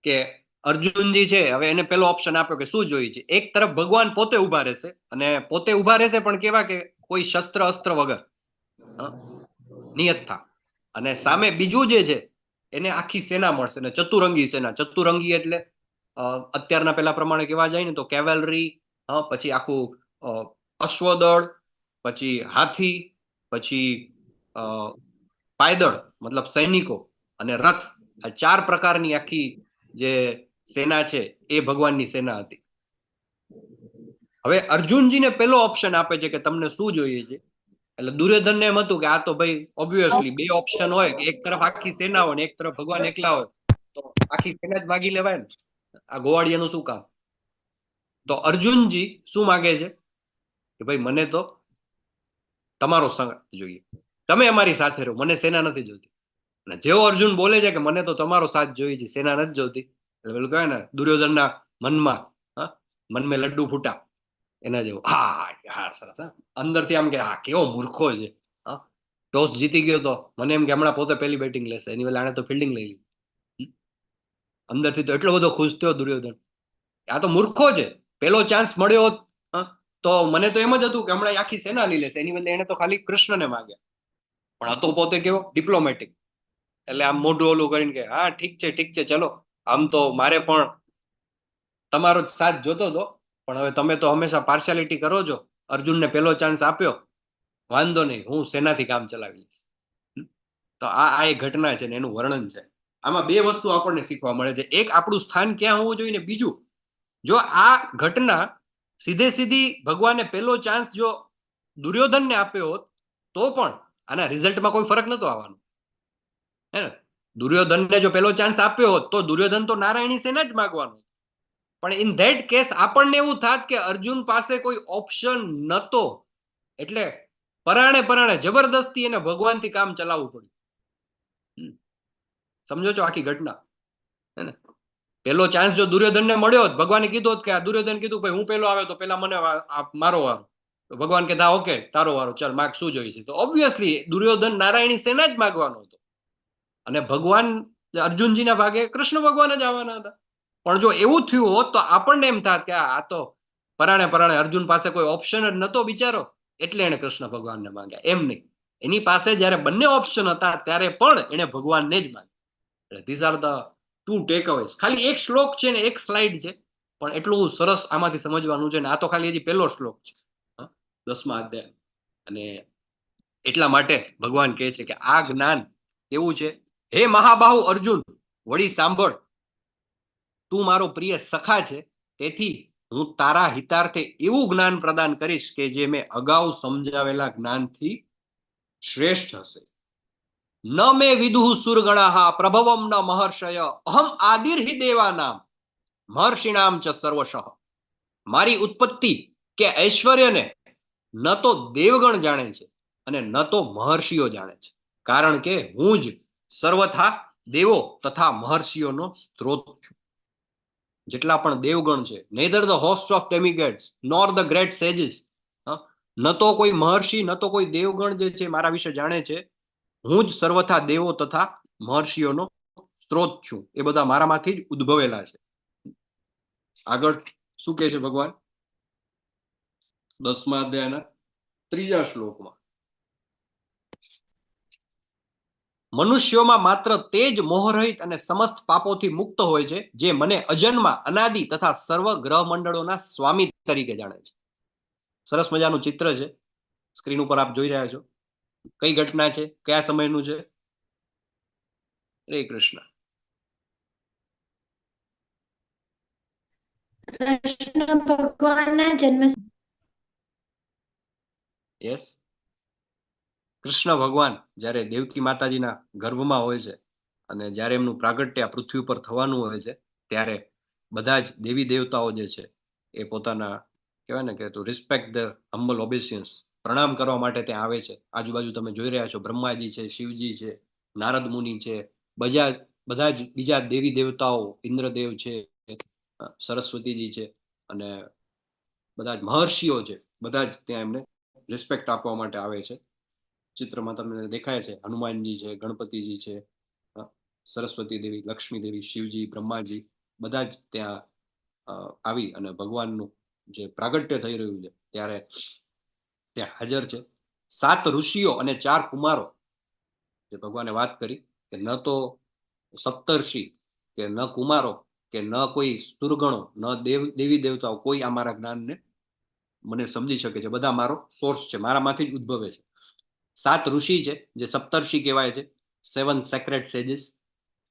કે અર્જુનજી છે, હવે એને પેલો ઓપ્શન આપ્યો કે શું જોઈએ છે. એક તરફ ભગવાન પોતે ઉભા રહેશે, અને પોતે ઉભા રહેશે પણ કેવા કે કોઈ શસ્ત્ર અસ્ત્ર વગર, નિયતતા. અને સામે બીજું જે છે એને આખી સેના મળશે, ને ચતુરંગી સેના. ચતુરંગી એટલે અત્યારના પેલા પ્રમાણે કેવા જાય ને તો કેવેલરી, પછી આખું અશ્વદળ, પછી હાથી, પછી પાયદળ મતલબ સૈનિકો, અને રથ. આ 4 પ્રકારની આખી જે સેના છે એ ભગવાનની સેના હતી. હવે અર્જુનજીને પેલો ઓપ્શન આપે છે કે તમને શું જોઈએ છે. એટલે દુર્યોધનને એમ હતું કે આ તો ભાઈ ઓબ્વિયસલી બે ઓપ્શન હોય, એક તરફ આખી સેના હોય ને એક તરફ ભગવાન એકલા હોય તો આખી સેના જ માગી લેવાય ને, આ ગોવાળિયાનું શું કામ. તો અર્જુનજી શું માગે છે કે ભાઈ મને તો તમારો સંગ જોઈએ, તમે અમારી સાથે રહો, મને સેના નથી જોઈતી. અને જેવો અર્જુન બોલે છે કે મને તો તમારો સાથ જોઈએ છે, સેના નથી જોઈતી, એટલે પેલું કહે ને દુર્યોધનના મનમાં મનમાં લડ્ડુ ફૂટા એના જેવું. હા સરસ, અંદરથી આમ કે હા કેવો મૂર્ખો છે, ટોસ જીતી ગયો તો મને એમ કે હમણાં પોતે પહેલી બેટિંગ લેશે, એની વેલા આને તો ફિલ્ડિંગ લઈ લીધી. અંદરથી તો એટલો બધો ખુશ થયો દુર્યોધન, આ તો મૂર્ખો છે. પેલો ચાન્સ મળ્યો તો મને તો એમ જ હતું કે હમણાં આખી સેના લઈ લેશે, એની બદલે એને તો ખાલી કૃષ્ણને માગ્યા. પણ હતો પોતે કેવો ડિપ્લોમેટિક, એટલે આમ મોઢું ઓલું કરીને કે હા ઠીક છે ચલો, આમ તો મારે પણ તમારો જ સાથ જોતો હતો, પણ હવે તમે તો હંમેશા પાર્શિયાલિટી કરો છો. અર્જુનને પેલો ચાન્સ આપ્યો, વાંધો નહીં, હું સેનાથી કામ ચલાવી લઈશ. તો આ એક ઘટના છે ને એનું વર્ણન છે. આમાં બે વસ્તુ આપણને શીખવા મળે છે. એક, આપણું સ્થાન ક્યાં હોવું જોઈએ, ને બીજું, જો આ ઘટના સીધી ભગવાને પેલો ચાન્સ જો દુર્યોધનને આપ્યો હોત તો પણ આના રિઝલ્ટમાં કોઈ ફરક નતો આવવાનો, હે ને. દુર્યોધનને જો પેલો ચાન્સ આપ્યો હોત તો દુર્યોધન તો નારાયણી સેના જ માગવાનો, પણ ઇન ધેટ કેસ આપણને એવું થાત કે અર્જુન પાસે કોઈ ઓપ્શન નતો, એટલે પરાણે જબરદસ્તી એને ભગવાનથી કામ ચલાવવું પડ્યું. સમજો છો આખી ઘટના, હે ને. પેલો ચાન્સ જો દુર્યોધનને મળ્યો હોત, ભગવાને કીધું હોત કે આ દુર્યોધન કીધું ભાઈ હું પેલો આવ્યો તો પેલા મને મારો વારો, તો ભગવાન કહેતા ઓકે તારો વારો, ચાલ માગ શું જોઈશે. તો ઓબ્વિયસલી દુર્યોધન નારાયણી સેના જ માગવાનો હતો, અને ભગવાન અર્જુનજીના ભાગે કૃષ્ણ ભગવાન જ આવવાના હતા. પણ જો એવું થયું હોત તો આપણને એમ થાત કે આ તો પરાણે અર્જુન પાસે કોઈ ઓપ્શન જ નતો બિચારો, એટલે એને કૃષ્ણ ભગવાનને માંગ્યા. એમ નહીં, એની પાસે જયારે બંને ઓપ્શન હતા ત્યારે પણ એને ભગવાનને જ માંગ્યા. This are the 2 takeaways. ખાલી એક શ્લોક છે ને એક સ્લાઇડ છે, પણ એટલું સરસ આમાંથી સમજવાનું છે ને આ તો ખાલી હજી પહેલો શ્લોક છે 10મા અધ્યાય. અને એટલા માટે ભગવાન કહે છે કે આ જ્ઞાન કેવું છે, હે મહાબાહુ અર્જુન, વળી સાંભળ, તું મારો પ્રિય સખા છે, તેથી હું તારા હિતાર્થે એવું જ્ઞાન પ્રદાન કરીશ કે જે મેં અગાઉ સમજાવેલા જ્ઞાનથી શ્રેષ્ઠ હશે. ન મે વિદુઃ સુરગણાઃ પ્રભવમ ન મહર્ષય અહમ આદિર્હિ દેવાનામ મહર્ષિણામ ચ સર્વશઃ. મારી ઉત્પત્તિ કે ઐશ્વર્યને ન તો દેવગણ જાણે છે અને ન તો મહર્ષિઓ જાણે છે, કારણ કે હું જ સર્વથા દેવો તથા મહર્ષિઓનો સ્ત્રોત છું. જેટલા પણ દેવગણ છે, neither the host of demigods nor the great sages, ન તો કોઈ મહર્ષિ ન તો કોઈ દેવગણ જે છે મારા વિશે જાણે છે. હું જ સર્વથા દેવો તથા મહર્ષિઓનો સ્ત્રોત છું. એ બધા મારામાંથી જ ઉદ્ભવેલા છે. આગળ શું કહે છે ભગવાન 10મા અધ્યાયના 3જા શ્લોકમાં, મનુષ્યોમાં માત્ર તે જ મોહરહિત અને સમસ્ત પાપોથી મુક્ત હોય છે જે મને અજન્મા અનાદિ તથા સર્વ ગ્રહ મંડળોના સ્વામી તરીકે જાણે છે. સરસ મજાનું ચિત્ર છે, સ્ક્રીન ઉપર આપ જોઈ રહ્યા છો. કઈ ઘટના છે, કયા સમયનું છે? હરે કૃષ્ણ. કૃષ્ણ ભગવાનના જન્મ. યસ, કૃષ્ણ ભગવાન જ્યારે દેવકી માતાજીના ગર્ભમાં હોય છે અને જ્યારે એમનું પ્રાગટ્ય પૃથ્વી ઉપર થવાનું હોય છે, ત્યારે બધા જ દેવી દેવતાઓ જે છે એ પોતાના કહેવાય ને કે ટુ રિસ્પેક્ટ ધ હમ્બલ ઓબેસિયન્સ, પ્રણામ કરવા માટે ત્યાં આવે છે. આજુબાજુ તમે જોઈ રહ્યા છો, બ્રહ્માજી છે, શિવજી છે, નારદ મુનિ છે, બધા જ બીજા દેવી દેવતાઓ, ઇન્દ્રદેવ છે, સરસ્વતીજી છે, અને બધા જ મહર્ષિઓ છે, બધા જ ત્યાં એમને રિસ્પેક્ટ આપવા માટે આવે છે. ચિત્રમાં તમને દેખાય છે હનુમાનજી છે, ગણપતિજી છે, સરસ્વતી દેવી, લક્ષ્મી દેવી, શિવજી, બ્રહ્માજી, બધા જ ત્યાં આવી અને ભગવાનનું જે પ્રાગટ્ય થઈ રહ્યું છે ત્યારે ત્યાં હાજર છે. 7 ઋષિઓ અને 4 કુમારો, જે ભગવાને વાત કરી કે ન તો સપ્તર્ષિ કે ન કુમારો કે ન કોઈ સુરગણો, ન દેવી દેવતાઓ, કોઈ આ મારા જ્ઞાનને મને સમજી શકે છે. બધા મારો સોર્સ છે, મારામાંથી જ ઉદ્ભવે છે. 7 ઋષિ છે જે સપ્તર્ષિ કહેવાય છે, 7 સેક્રેડ સેજીસ,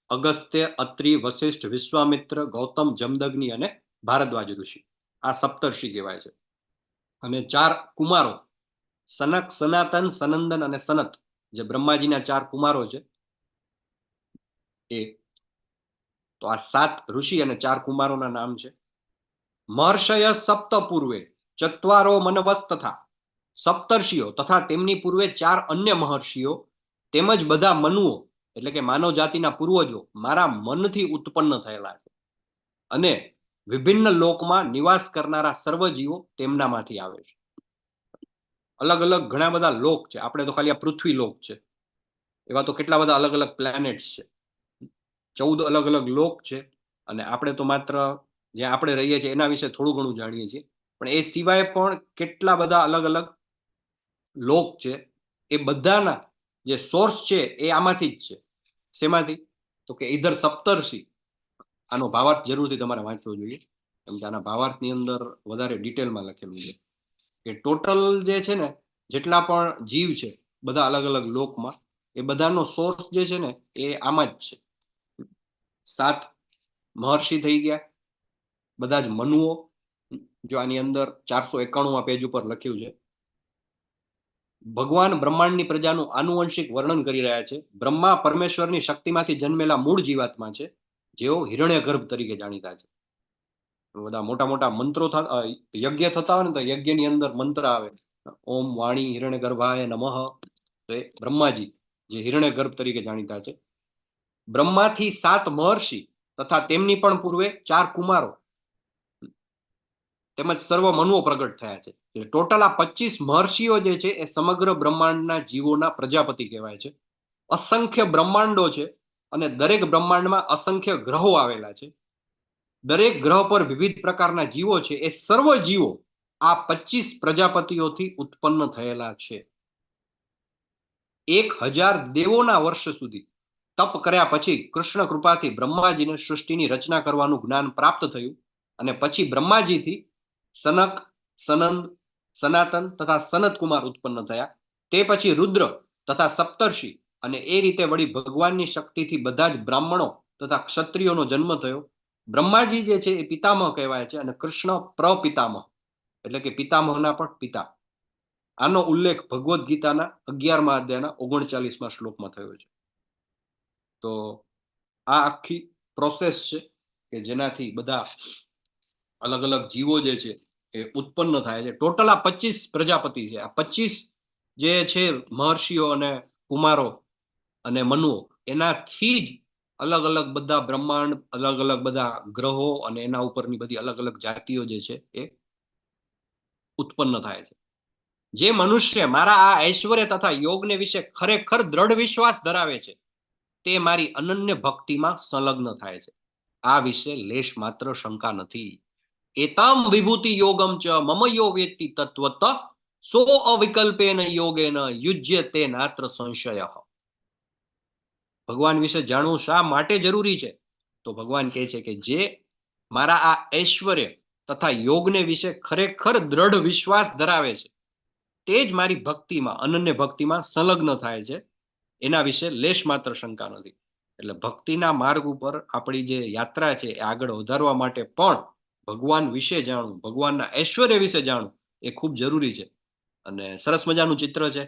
અગસ્ત્ય, અત્રિ, વશિષ્ઠ, વિશ્વામિત્ર, ગૌતમ, જમદગ્નિ અને ભારદ્વાજ ઋષિ. આ સપ્તર્ષિ કહેવાય છે. અને 4 કુમારો, સનક, સનાતન, સનંદન અને સનત, જે બ્રહ્માજીના 4 કુમારો છે એ. તો આ 7 ઋષિ અને 4 કુમારોના નામ છે. મહર્ષય સપ્ત પૂર્વે ચત્વારો મનવસ તથા, સપ્તર્ષિઓ તથા તેમની પૂર્વે 4 અન્ય મહર્ષિઓ તેમજ બધા મનુઓ એટલે કે માનવ જાતિના પૂર્વજો મારા મનથી ઉત્પન્ન થયેલા છે, અને વિભિન્ન લોકમાં નિવાસ કરનારા સર્વ જીવો તેમનામાંથી આવે છે. અલગ અલગ ઘણા બધા લોક છે. આપણે તો ખાલી આ પૃથ્વી લોક છે, એવા તો કેટલા બધા અલગ અલગ પ્લેનેટ્સ છે. 14 અલગ અલગ લોક છે. અને આપણે તો માત્ર જ્યાં આપણે રહીએ છીએ એના વિશે થોડું ઘણું જાણીએ છીએ, પણ એ સિવાય પણ કેટલા બધા અલગ અલગ લોક છે. એ બધાના જે સોર્સ છે એ આમાંથી જ છે. શેમાંથી? તો કે ઈધર સપ્તર્ષિ. આનો ભાવાર્થ જરૂરથી તમારે વાંચવો જોઈએ, કેમ કે આના ભાવાર્થની અંદર વધારે ડિટેલમાં લખેલું છે કે ટોટલ જે છે ને જેટલા પણ જીવ છે બધા અલગ અલગ લોકમાં, એ બધાનો સોર્સ જે છે ને એ આમાં જ છે. 7 મહર્ષિ થઈ ગયા, બધા જ મનુઓ. જો આની અંદર 491 પેજ ઉપર લખ્યું છે, ભગવાન બ્રહ્માંડની પ્રજાનું આનુવંશિક વર્ણન કરી રહ્યા છે. બ્રહ્મા પરમેશ્વરની શક્તિમાંથી જન્મેલા મૂળ જીવાત્મા છે, જેઓ હિરણ્ય ગર્ભ તરીકે જાણીતા છે. બધા મોટા મોટા મંત્રો યજ્ઞ થતા હોય ને તો યજ્ઞની અંદર મંત્ર આવે, ઓમ વાણી હિરણ્ય ગર્ભાય નમઃ. તો એ બ્રહ્માજી જે હિરણ્ય ગર્ભ તરીકે જાણીતા છે. બ્રહ્માથી 7 મહર્ષિ તથા તેમની પણ પૂર્વે 4 કુમારો તેમજ સર્વ મનુઓ પ્રગટ થયા છે. ટોટલ આ 25 મહર્ષિઓ જે છે એ સમગ્ર બ્રહ્માંડના જીવોના પ્રજાપતિ કહેવાય છે. અસંખ્ય બ્રહ્માંડો છે અને દરેક બ્રહ્માંડમાં અસંખ્ય ગ્રહો આવેલા છે. દરેક ગ્રહ પર વિવિધ પ્રકારના જીવો છે. એ સર્વ જીવો આ 25 પ્રજાપતિઓથી ઉત્પન્ન થયેલા છે. 1000 દેવોના વર્ષ સુધી તપ કર્યા પછી કૃષ્ણ કૃપાથી બ્રહ્માજીને સૃષ્ટિની રચના કરવાનું જ્ઞાન પ્રાપ્ત થયું અને પછી બ્રહ્માજીથી સનક, સનંદ, સનાતન તથા સનત કુમાર ઉત્પન્ન થયા. તે પછી રુદ્ર તથા સપ્તર્ષિ અને એ રીતે વળી ભગવાનની શક્તિથી બધા જ બ્રાહ્મણો તથા ક્ષત્રિયોનો જન્મ થયો. બ્રહ્માજી જે છે એ પિતામહ કહેવાય છે અને કૃષ્ણ પ્રપિતામહ એટલે કે પિતામહના પણ પિતા. આનો ઉલ્લેખ ભગવદ્ ગીતાના 11મા અધ્યાયના 39મા શ્લોકમાં થયો છે. તો આ આખી પ્રોસેસ છે કે જેનાથી બધા અલગ અલગ જીવો જે છે એ ઉત્પન્ન થાય છે. ટોટલ આ 25 પ્રજાપતિ છે. આ 25 જે છે મહર્ષિઓ અને કુમારો અને મનુઓ, એનાથી જ અલગ અલગ બધા બ્રહ્માંડ, અલગ અલગ બધા ગ્રહો અને એના ઉપરની બધી અલગ અલગ જાતિઓ જે છે એ ઉત્પન્ન થાય છે. જે મનુષ્ય મારા આ ઐશ્વર્ય તથા યોગને વિશે ખરેખર દ્રઢ વિશ્વાસ ધરાવે છે તે મારી અનન્ય ભક્તિમાં સંલગ્ન થાય છે. આ વિશે લેશ માત્ર શંકા નથી. એતામ વિભૂતિ યોગમ ચ મમ યો વેત્તિ તત્વત સો અવિકલ્પેન યોગેન યુજ્યતે નાત્ર સંશય. ભગવાન વિશે જાણવું શા માટે જરૂરી છે? તો ભગવાન કહે છે કે જે મારા આ ઐશ્વર્ય તથા યોગને વિશે ખરેખર દ્રઢ વિશ્વાસ ધરાવે છે તે જ મારી ભક્તિમાં, અનન્ય ભક્તિમાં સંલગ્ન થાય છે. એના વિશે લેશ માત્ર શંકા નથી. એટલે ભક્તિના માર્ગ ઉપર આપણી જે યાત્રા છે એ આગળ વધારવા માટે પણ ભગવાન વિશે જાણવું, ભગવાનના ઐશ્વર્ય વિશે જાણવું એ ખૂબ જરૂરી છે. અને સરસ મજાનું ચિત્ર છે.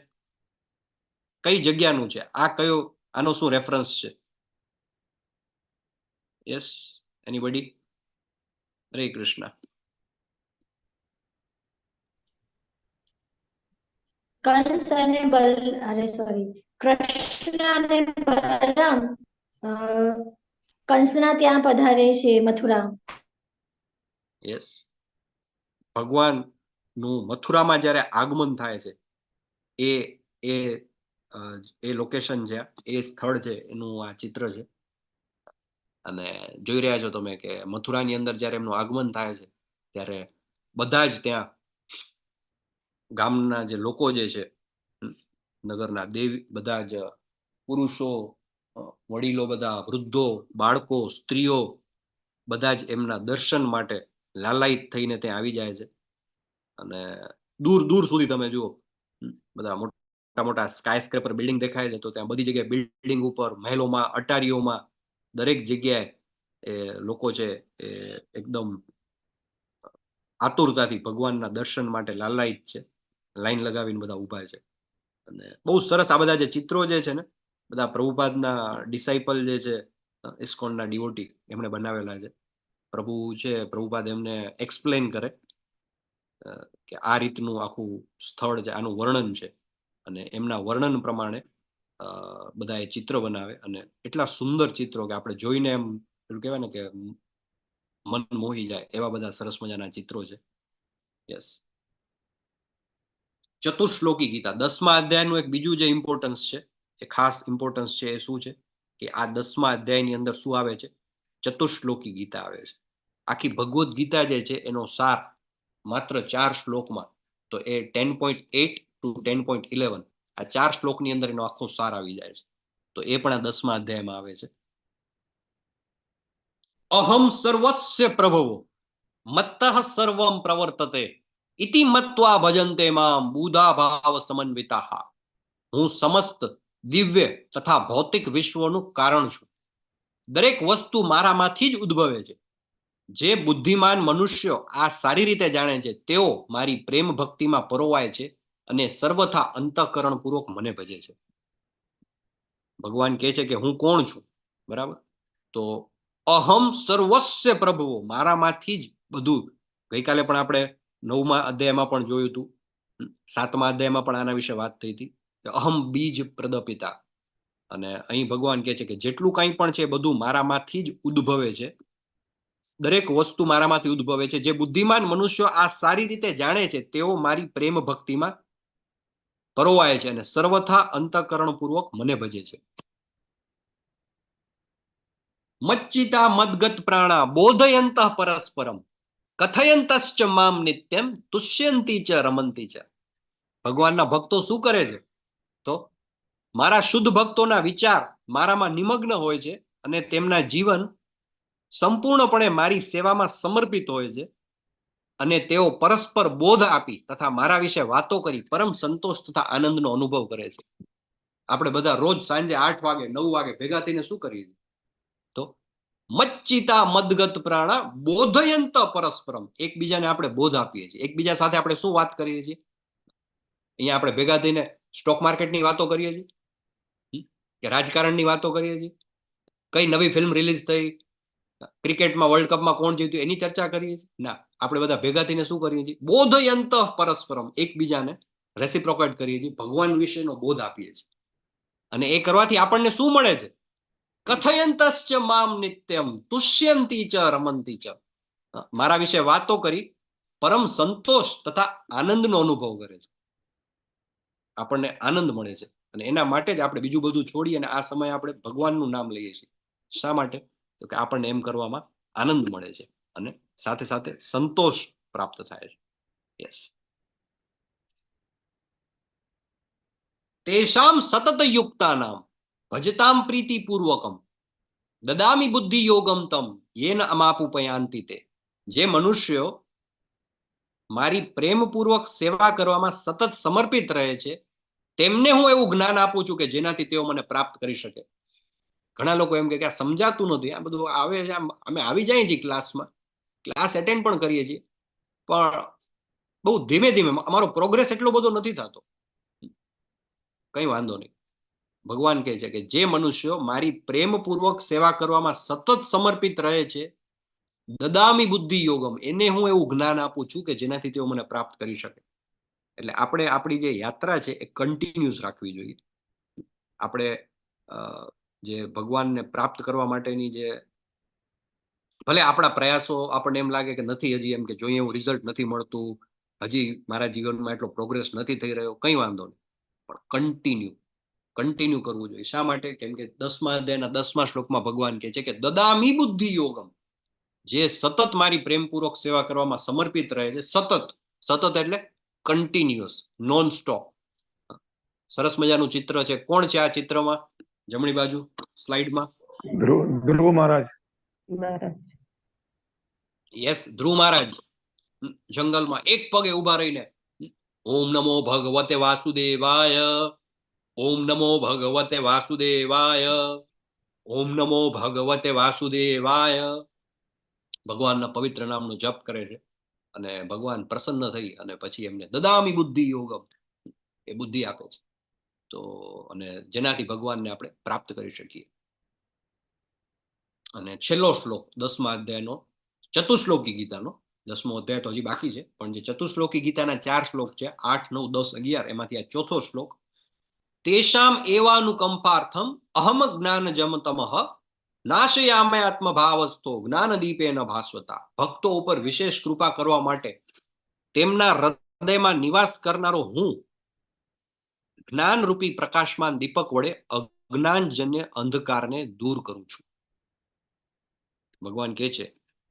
કઈ જગ્યાનું છે આ? કયો, આનો શું રેફરન્સ છે? Yes, anybody? હરે કૃષ્ણ. કંસ અને કૃષ્ણ અને બલરામ કંસના ત્યાં પધારે છે મથુરા. યસ, ભગવાનનું મથુરામાં જ્યારે આગમન થાય છે એ એ એ લોકેશન છે, એ સ્થળ છે, એનું આ ચિત્ર છે. અને જોઈ રહ્યા છો તમે કે મથુરાની અંદર જ્યારે એમનું આગમન થાય છે ત્યારે બધા જ ત્યાં ગામના જે લોકો જે છે, નગરના દેવી, બધા જ પુરુષો, વડીલો, બધા વૃદ્ધો, બાળકો, સ્ત્રીઓ બધા જ એમના દર્શન માટે લાલાયિત થઈને ત્યાં આવી જાય છે. અને દૂર દૂર સુધી તમે જુઓ બધા મોટા મોટા સ્કાય સ્ક્રેપર બિલ્ડિંગ દેખાય છે. તો ત્યાં બધી જગ્યાએ બિલ્ડિંગ ઉપર, મહેલોમાં, અટારીઓમાં દરેક જગ્યાએ એ લોકો છે એ એકદમ આતુરતાથી ભગવાનના દર્શન માટે લાલાયિત છે, લાઈન લગાવીને બધા ઊભા છે. અને બહુ સરસ આ બધા જે ચિત્રો જે છે ને, બધા પ્રભુપાદના ડિસાઇપલ જે છે, ઇસ્કોનના ડિવોટી, એમણે બનાવેલા છે. પ્રભુ છે, પ્રભુપાદ એમને એક્સપ્લેન કરે કે આ રીતનું આખું સ્થળ છે, આનું વર્ણન છે. અને એમના વર્ણન પ્રમાણે બધા એ ચિત્ર બનાવે અને એટલા સુંદર ચિત્રો કે આપણે જોઈને એમ પેલું કહેવાય ને કે મન મોહી જાય એવા બધા સરસ મજાના ચિત્રો છે. યસ. ચતુશ્લોકી ગીતા 10મા અધ્યાયનું એક બીજું જે ઇમ્પોર્ટન્સ છે, એ ખાસ ઇમ્પોર્ટન્સ છે, એ શું છે કે આ 10મા અધ્યાયની અંદર શું આવે છે? ચતુશ્લોકી ગીતા આવે છે. આખી ભગવદ્ ગીતા જે છે એનો સાર માત્ર 4 શ્લોકમાં, તો એ 10.8 to 10.11 આ 4 શ્લોકની અંદર એનો આખો સાર આવી જાય છે. તો એ પણ આ 10મા અધ્યાયમાં આવે છે. અહમ સર્વસ્ય પ્રભવો મત્તઃ સર્વમ પ્રવર્તતે ઇતિ મત્વા ભજન્તે મામ બુધા ભાવ સમન્વિતા. હું સમસ્ત દિવ્ય તથા ભૌતિક વિશ્વનું કારણ છું. દરેક વસ્તુ મારામાંથી જ ઉદ્ભવે છે. જે બુદ્ધિમાન મનુષ્યો આ સારી રીતે જાણે છે તેઓ મારી પ્રેમ ભક્તિમાં પરોવાય છે અને સર્વથા અંતઃકરણ પૂર્વક મને ભજે છે. ભગવાન કહે છે કે હું કોણ છું, બરાબર? તો અહમ સર્વસ્ય પ્રભુઓ, મારામાંથી જ બધું. ગઈકાલે પણ આપણે 9મા અધ્યાયમાં પણ જોયું હતું, 7મા અધ્યાયમાં પણ આના વિશે વાત થઈ હતી કે અહમ બીજ પ્રદપિતા. અને અહીં ભગવાન કહે છે કે જેટલું કંઈ પણ છે બધું મારામાંથી જ ઉદ્ભવે છે. દરેક વસ્તુ મારામાંથી ઉદ્ભવે છે. જે બુદ્ધિમાન મનુષ્યો આ સારી રીતે જાણે છે તેઓ મારી પ્રેમ ભક્તિમાં પરોવાય છે અને સર્વથા અંતઃકરણ પૂર્વક મને ભજે છે. મચ્ચિતા મદગત પ્રાણા બોધયંત પરસ્પરમ કથયંતશ્ચ મામ નિત્યમ તુષ્યંતી ચ રમંતી ચ. ભગવાનના ભક્તો શું કરે છે? તો મારા શુદ્ધ ભક્તોના વિચાર મારામાં નિમગ્ન હોય છે અને તેમના જીવન સંપૂર્ણપણે મારી સેવામાં સમર્પિત હોય છે અને તેઓ પરસ્પર બોધ આપી તથા મારા વિશે વાતો કરી પરમ સંતોષ તથા આનંદનો અનુભવ કરે છે. આપણે બધા રોજ સાંજે 8 વાગે 9 વાગે ભેગા થઈને શું કરીએ છીએ? તો મચ્ચિતા મદગત પ્રાણા બોધયંત પરસ્પરમ, એકબીજાને આપણે બોધ આપીએ છીએ. એકબીજા સાથે આપણે શું વાત કરીએ છીએ? અહીંયા આપણે ભેગા થઈને સ્ટોક માર્કેટની વાતો કરીએ છીએ કે રાજકારણની વાતો કરીએ છીએ, કઈ નવી ફિલ્મ રિલીઝ થઈ, ક્રિકેટમાં વર્લ્ડ કપમાં કોણ જીત્યું એની ચર્ચા કરીએ છીએ? ના, આપણે બધા ભેગા થઈને શું કરીએ છીએ? બોધયંત પરસ્પરમ, એકબીજાને રેસિપ્રોકેટ કરીએ છીએ, ભગવાન વિશેનો બોધ આપીએ છીએ. અને એ કરવાથી આપણને શું મળે છે? કથયંતશ્ચ મામ નિત્યમ તુષ્યંતી ચ રમંતી ચ, મારા વિશે વાતો કરી પરમ સંતોષ તથા આનંદનો અનુભવ કરે છે. આપણને આનંદ મળે છે અને એના માટે જ આપણે બીજું બધું છોડી અને આ સમયે આપણે ભગવાનનું નામ લઈએ છીએ. શા માટે? તો કે આપણને એમ કરવામાં આનંદ મળે છે અને સાથે સાથે સંતોષ પ્રાપ્ત થાય છે. યસ. તેષામ સતત યુક્તાનામ ભજતામ પ્રીતિપૂર્વકમ દદામી બુદ્ધિ યોગમ તમ યેન અમાપુપયાંતિ તે. જે મનુષ્યો મારી પ્રેમપૂર્વક સેવા કરવામાં સતત સમર્પિત રહે છે તેમને હું એવું જ્ઞાન આપું છું કે જેનાથી તેઓ મને પ્રાપ્ત કરી શકે. ઘણા લોકો એમ કે આ સમજાતું નથી, આ બધું આવે છે, અમે આવી જઈએ છીએ ક્લાસમાં, ક્લાસ એટેન્ડ પણ કરીએ છીએ, પણ બહુ ધીમે ધીમે અમારો પ્રોગ્રેસ એટલો બધો નથી થતો. કઈ વાંધો નહીં. ભગવાન કહે છે કે જે મનુષ્યો મારી પ્રેમપૂર્વક સેવા કરવામાં સતત સમર્પિત રહે છે દદામી બુદ્ધિ યોગમ, એને હું એવું જ્ઞાન આપું છું કે જેનાથી તેઓ મને પ્રાપ્ત કરી શકે. એટલે આપણે આપણી જે યાત્રા છે એ કન્ટિન્યુઅસ રાખવી જોઈએ. આપણે જે ભગવાનને પ્રાપ્ત કરવા માટેની જે ભલે આપણા પ્રયાસો આપણને એમ લાગે કે નથી હજી, એમ કે જોઈએ એવું રિઝલ્ટ નથી મળતું, હજી મારા જીવનમાં એટલો પ્રોગ્રેસ નથી થઈ રહ્યો, કંઈ વાંધો નહીં, પણ કન્ટિન્યુ કરવું જોઈએ. શા માટે? કેમ કે 10મા અધ્યાયના 10મા શ્લોકમાં ભગવાન કહે છે કે દદામી બુદ્ધિ યોગમ, જે સતત મારી પ્રેમપૂર્વક સેવા કરવામાં સમર્પિત રહે છે, સતત એટલે કન્ટિન્યુઅસ, નોન સ્ટોપ. સરસ મજાનું ચિત્ર છે. કોણ છે આ ચિત્રમાં? જમણી બાજુ સ્લાઇડમાં ધ્રુવ મહારાજ. યસ, ધ્રુવ મહારાજ જંગલમાં એક પગે ઉભા રહીને ઓમ નમો ભગવતે વાસુદેવાય, ઓમ નમો ભગવતે વાસુદેવાય, ઓમ નમો ભગવતે વાસુદેવાય, ભગવાનના પવિત્ર નામનો જપ કરે છે અને ભગવાન પ્રસન્ન થઈ અને પછી એમને દદામી બુદ્ધિ યોગમ, એ બુદ્ધિ આપે છે. તો અને જેનાથી ભગવાનને આપણે પ્રાપ્ત કરી શકીએ. અને છેલ્લો શ્લોક 10મા અધ્યાયનો, ચતુશ્લોકી ગીતાનો, 10મો અધ્યાય તો હજી બાકી છે, પણ જે ચતુશ્લોકી ગીતાના 4 શ્લોક છે, 8, 9, 10, 11, એમાંથી આ ચોથો શ્લોક, તેષામ એવાનુકંપાર્થમ અહમ જ્ઞાન જમતમઃ નાશયામે આત્મભાવસ્થો જ્ઞાન દીપેન ભાસ્વતા. ભક્તો ઉપર વિશેષ કૃપા કરવા માટે તેમના હૃદયમાં નિવાસ કરનારો હું જ્ઞાન રૂપી પ્રકાશમાન દીપક વડે અજ્ઞાનજન્ય અંધકારને દૂર કરું છું. ભગવાન કહે છે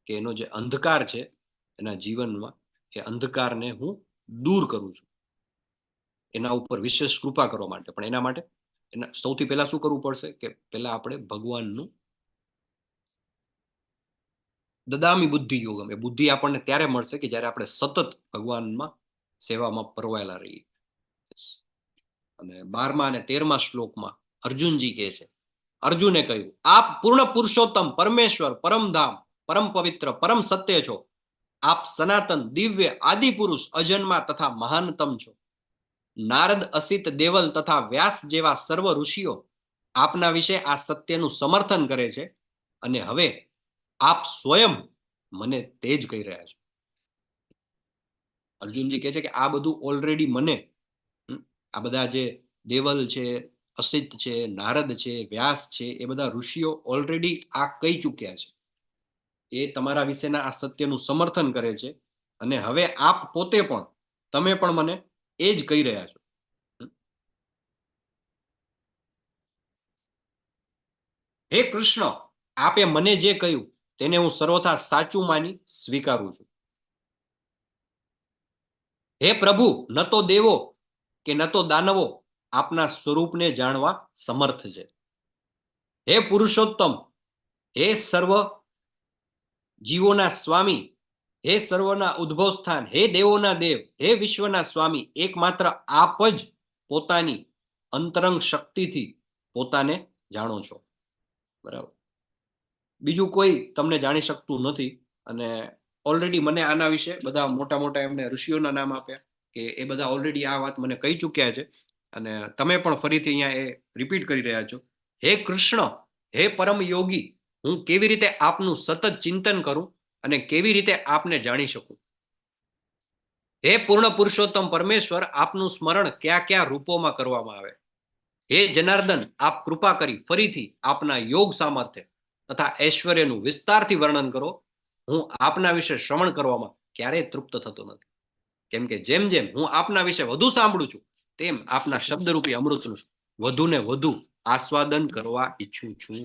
કે એનો જે અંધકાર છે એના જીવનમાં, એ અંધકારને હું દૂર કરું છું એના ઉપર વિશેષ કૃપા કરવા માટે. પણ એના માટે સૌથી પહેલા શું કરવું પડશે? કે પહેલા આપણે ભગવાનનું દદામી બુદ્ધિ યોગમ, એ બુદ્ધિ આપણને ત્યારે મળશે કે જ્યારે આપણે સતત ભગવાનમાં સેવામાં પરવાયેલા રહીએ. અને 12મા અને 13મા શ્લોકમાં અર્જુનજી કહે છે, અર્જુને કહ્યું, આપ પૂર્ણ પુરુષોત્તમ પરમેશ્વર, પરમધામ, પરમ પવિત્ર, પરમ સત્ય છો. આપ સનાતન, દિવ્ય, આદિ પુરુષ, અજન્મા તથા મહાનતમ છો. નારદ, અસિત, દેવલ તથા વ્યાસ જેવા સર્વ ઋષિઓ આપના વિશે આ સત્યનું સમર્થન કરે છે અને હવે આપ સ્વયં મને તે જ કહી રહ્યા છો. અર્જુનજી કહે છે કે આ બધું ઓલરેડી મને, આ બધા જે દેવલ છે, અસિત છે, નારદ છે, વ્યાસ છે, એ બધા ઋષિઓ ઓલરેડી આ કહી ચૂક્યા છે. એ તમારા વિશેના આ સત્યનું સમર્થન કરે છે અને હવે આપ પોતે પણ, તમે પણ મને એ જ કહી રહ્યા છો. હે કૃષ્ણ, આપે મને જે કહ્યું તેને હું સર્વથા સાચું માની સ્વીકારું છું. હે પ્રભુ, ન તો દેવો કે ન તો દાનવો આપના સ્વરૂપને જાણવા સમર્થ છે. હે પુરુષોત્તમ, હે સર્વ જીવોના સ્વામી, હે સર્વના ઉદ્ભવ સ્થાન, હે દેવોના દેવ, હે વિશ્વના સ્વામી, એકમાત્ર આપ જ પોતાની અંતરંગ શક્તિથી પોતાને જાણો છો. બરાબર. બીજું કોઈ તમને જાણી શકતું નથી. અને ઓલરેડી મને આના વિશે બધા મોટા મોટા એમને ઋષિઓના નામ આપ્યા કે એ બધા ઓલરેડી આ વાત મને કહી ચૂક્યા છે. અને તમે પણ ફરીથી અહીંયા એ રિપીટ કરી રહ્યા છો. હે કૃષ્ણ, હે પરમ યોગી, હું કેવી રીતે આપનું સતત ચિંતન કરું અને કેવી રીતે આપને જાણી શકું. હે પૂર્ણ પુરુષોત્તમ પરમેશ્વર, આપનું સ્મરણ કયા કયા રૂપોમાં કરવામાં આવે. હે જનાર્દન, આપ કૃપા કરી ફરીથી આપના યોગ સામર્થ્ય તથા ઐશ્વર્યનું વિસ્તારથી વર્ણન કરો. હું આપના વિશે શ્રવણ કરવામાં ક્યારેય તૃપ્ત થતો નથી. કેમ કે જેમ જેમ હું આપના વિશે વધુ સાંભળું છું તેમ આપના શબ્દરૂપી અમૃતનું વધુ ને વધુ આસ્વાદન કરવા ઈચ્છું છું.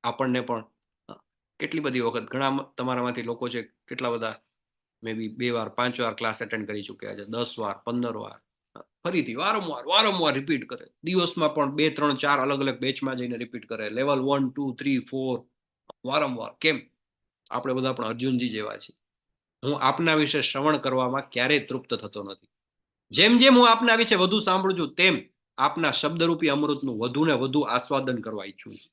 આપણને પણ કેટલી બધી વખત ઘણા તમારામાંથી લોકો છે કેટલા બધા મે બી 2 વાર 5 વાર ક્લાસ એટેન્ડ કરી ચૂક્યા છે, 10 વાર 15 વાર, ફરીથી વારંવાર રિપીટ કરે. દિવસમાં પણ 2 3 4 અલગ અલગ બેચમાં જઈને રિપીટ કરે. લેવલ 1 2 3 4 વારંવાર. કેમ? આપણે બધા પણ અર્જુનજી જેવા છીએ. હું આપના વિશે શ્રવણ કરવામાં ક્યારેય તૃપ્ત થતો નથી. જેમ જેમ હું આપના વિશે વધુ સાંભળું છું તેમ આપના શબ્દરૂપી અમૃતનું વધુ ને વધુ આસ્વાદન કરવા ઈચ્છું છું.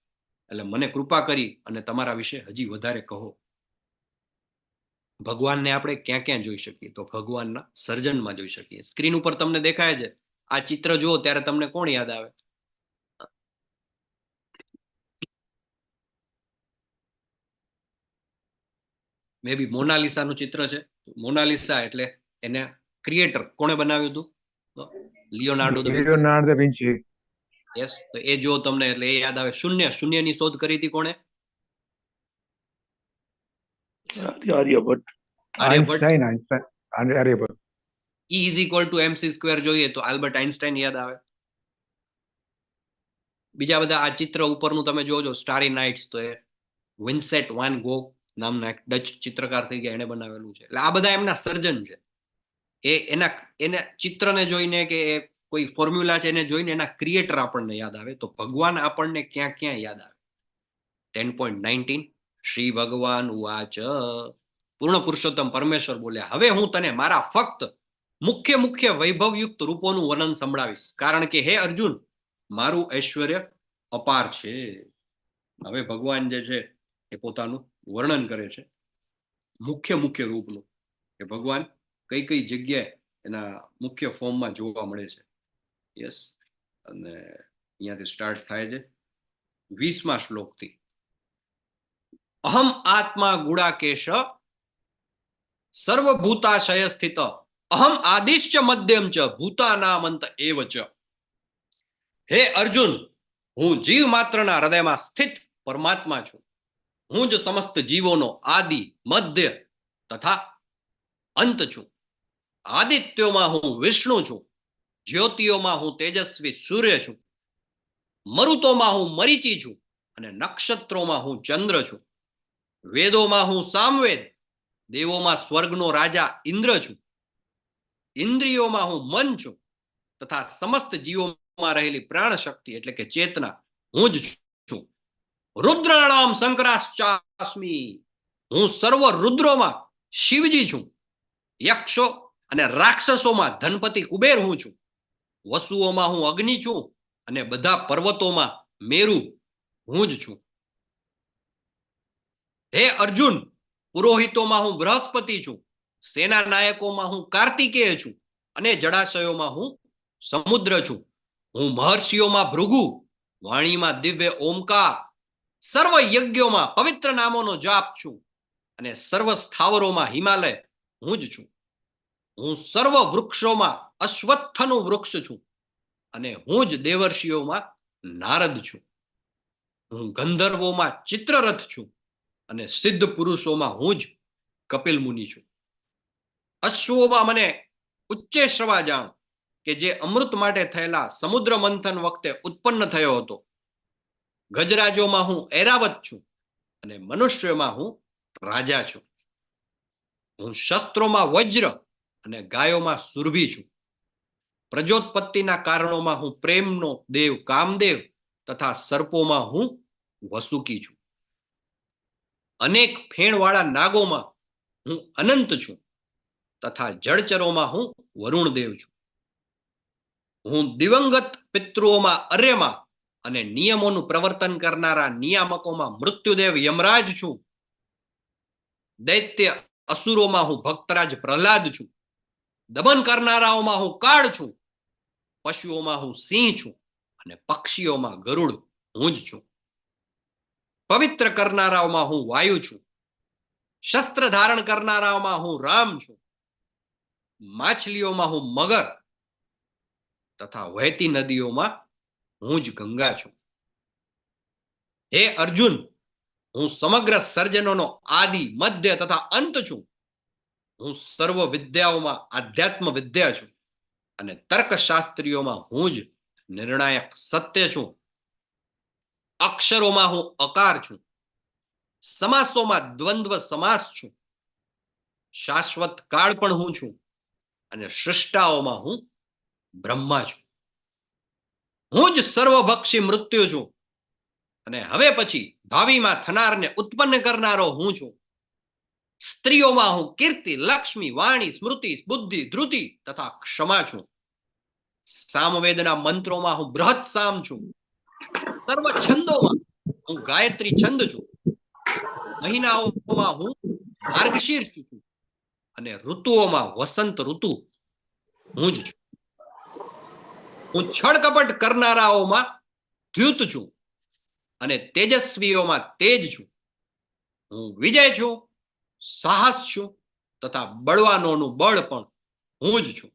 એટલે મને કૃપા કરી અને તમારા વિશે હજી વધારે કહો. ભગવાનને આપણે ક્યાં ક્યાં જોઈ શકીએ? તો ભગવાનના સર્જનમાં જોઈ શકીએ. સ્ક્રીન ઉપર તમને દેખાય છે આ ચિત્ર જુઓ ત્યારે તમને કોણ યાદ આવે? મે બી મોનાલિસાનું ચિત્ર છે. મોનાલિસા એટલે એને ક્રિએટર કોણે બનાવ્યું હતું? Leonardo da Vinci. Leonardo da Vinci. Yes. તો એ જો તમને એટલે એ યાદ આવે. શૂન્યની શોધ કરી હતી કોણે? Aryabhata. Aryabhata. Einstein. Aryabhat. E is equal to mc square જોઈએ તો આલ્બર્ટ આઇન્સ્ટાઈન યાદ આવે. બીજા બધા આ ચિત્ર ઉપરનું તમે જોજો, સ્ટારી નાઇટ્સ, તો એ વિન્સેન્ટ વાન ગોગ નામના એક ડચ ચિત્રકાર થઈ ગયા, એને બનાવેલું છે. એટલે આ બધા એમના સર્જન છે. એને ચિત્રને જોઈને કે કોઈ ફોર્મ્યુલા છે એને જોઈને એના ક્રિએટર આપણને યાદ આવે. તો ભગવાન આપણને ક્યાં ક્યાં યાદ આવે? 10.19 શ્રી ભગવાન ઉવાચ, પૂર્ણ પુરુષોત્તમ પરમેશ્વર બોલ્યા, હવે હું તને મારા ફક્ત મુખ્ય વૈભવયુક્ત રૂપોનું વર્ણન સંભળાવીશ, કારણ કે હે અર્જુન, મારું ઐશ્વર્ય અપાર છે. હવે ભગવાન જે છે એ પોતાનું વર્ણન કરે છે મુખ્ય રૂપનું, કે ભગવાન કઈ કઈ જગ્યાએ એના મુખ્ય ફોર્મમાં જોવા મળે છે. યસ. અને અહીંયાથી સ્ટાર્ટ થાય છે 20મા શ્લોકથી. અહમ આત્મા ગુડાકેશ સર્વભૂતાશય સ્થિત અહમ આદિશ્ચ મધ્યમ ચ ભૂતાનામંત એવ ચ. હે અર્જુન, હું જીવ માત્રના હૃદયમાં સ્થિત પરમાત્મા છું. હું જ સમસ્ત જીવોનો આદિ, મધ્ય તથા અંત છું. આદિત્યોમાં હું વિષ્ણુ છું, જ્યોતિઓમાં હું તેજસ્વી સૂર્ય છું, મરુતોમાં હું મરીચી છું, અને નક્ષત્રોમાં હું ચંદ્ર છું. વેદોમાં હું સામવેદ, દેવોમાં સ્વર્ગનો રાજા ઇન્દ્ર છું, ઇન્દ્રિયોમાં હું મન છું, તથા સમસ્ત જીવોમાં રહેલી પ્રાણ શક્તિ એટલે કે ચેતના હું જ છું. રુદ્રાણામ શંકરાશ્ચાસ્મી, હું સર્વ રુદ્રોમાં શિવજી છું. યક્ષો અને રાક્ષસોમાં ધનપતિ કુબેર હું છું. વસુઓમાં હું અગ્નિ છું, અને બધા પર્વતોમાં મેરુ હું જ છું. હે અર્જુન, પુરોહિતોમાં હું બૃહસ્પતિ છું, સેના નાયકોમાં હું કાર્તિકેય છું, અને જળાશયોમાં હું સમુદ્ર છું. હું મહર્ષિઓમાં ભૃગુ, વાણીમાં દિવ્ય ઓમકાર, સર્વ યજ્ઞોમાં પવિત્ર નામોનો જાપ છું, અને સર્વ સ્થાવરોમાં હિમાલય હું જ છું. હું સર્વ વૃક્ષોમાં અશ્વત્થનું વૃક્ષ છું, અને હું જ દેવર્ષિઓમાં નારદ છું. હું ગંધર્વોમાં ચિત્રરથ છું, અને સિદ્ધ પુરુષોમાં હું જ કપિલ મુનિ છું. અશ્વોમાં મને ઉચ્ચેશ્રવા જાણ, કે જે અમૃત માટે થયેલા સમુદ્ર મંથન વખતે ઉત્પન્ન થયો હતો. ગજરાજોમાં હું ઐરાવત છું, અને મનુષ્યોમાં હું રાજા છું. હું શસ્ત્રોમાં વજ્ર અને ગાયોમાં સુરભી છું. પ્રજોત્પત્તિના કારણોમાં હું પ્રેમનો દેવ કામદેવ તથા સર્પોમાં હું વસુકી છું. અનેક ફેણવાળા નાગોમાં હું અનંત છું તથા જળચરોમાં હું વરુણદેવ છું. હું દિવંગત પિતૃઓમાં અર્યમાં અને નિયમોનું પ્રવર્તન કરનારા નિયામકોમાં મૃત્યુદેવ યમરાજ છું. દૈત્ય અસુરોમાં હું ભક્તરાજ પ્રહલાદ છું. દમન કરનારાઓમાં હું કાળ છું. પશુઓમાં હું સિંહ છું અને પક્ષીઓમાં ગરુડ હું જ છું. પવિત્ર કરનારાઓમાં હું વાયુ છું. શસ્ત્ર ધારણ કરનારાઓમાં હું રામ છું. માછલીઓમાં હું મગર તથા વહેતી નદીઓમાં હું જ ગંગા છું. હે અર્જુન, હું સમગ્ર સર્જનોનો આદિ મધ્ય તથા અંત છું. હું સર્વ વિદ્યાઓમાં આધ્યાત્મ વિદ્યા છું અને તર્કશાસ્ત્રીઓમાં હું જ નિર્ણાયક સત્ય છું. અક્ષરોમાં હું અકાર છું. સમાસોમાં દ્વંદ્વ સમાસ છું. શાશ્વત કાળ પણ હું છું અને સૃષ્ટાઓમાં હું બ્રહ્મા છું. હું જ સર્વભક્ષી મૃત્યુ છું અને હવે પછી ભાવિમાં થનારને ઉત્પન્ન કરનારો હું છું. સ્ત્રીઓમાં હું કીર્તિ, લક્ષ્મી, વાણી, સ્મૃતિ, બુદ્ધિ, ધ્રુતિ તથા ક્ષમા છું. સામવેદના મંત્રોમાં હું બૃહત સામ છું. સર્વ છંદોમાં હું ગાયત્રી છંદ છું. મહિનાઓમાં હું માર્ગશીર્ષ છું અને ઋતુઓમાં વસંત ઋતુ હું જ છું. હું છળ કપટ કરનારાઓમાં દ્યુત છું અને તેજસ્વીઓમાં તેજ છું. હું વિજય છું, સાહસ છું તથા બળવાનોનું બળ પણ હું જ છું.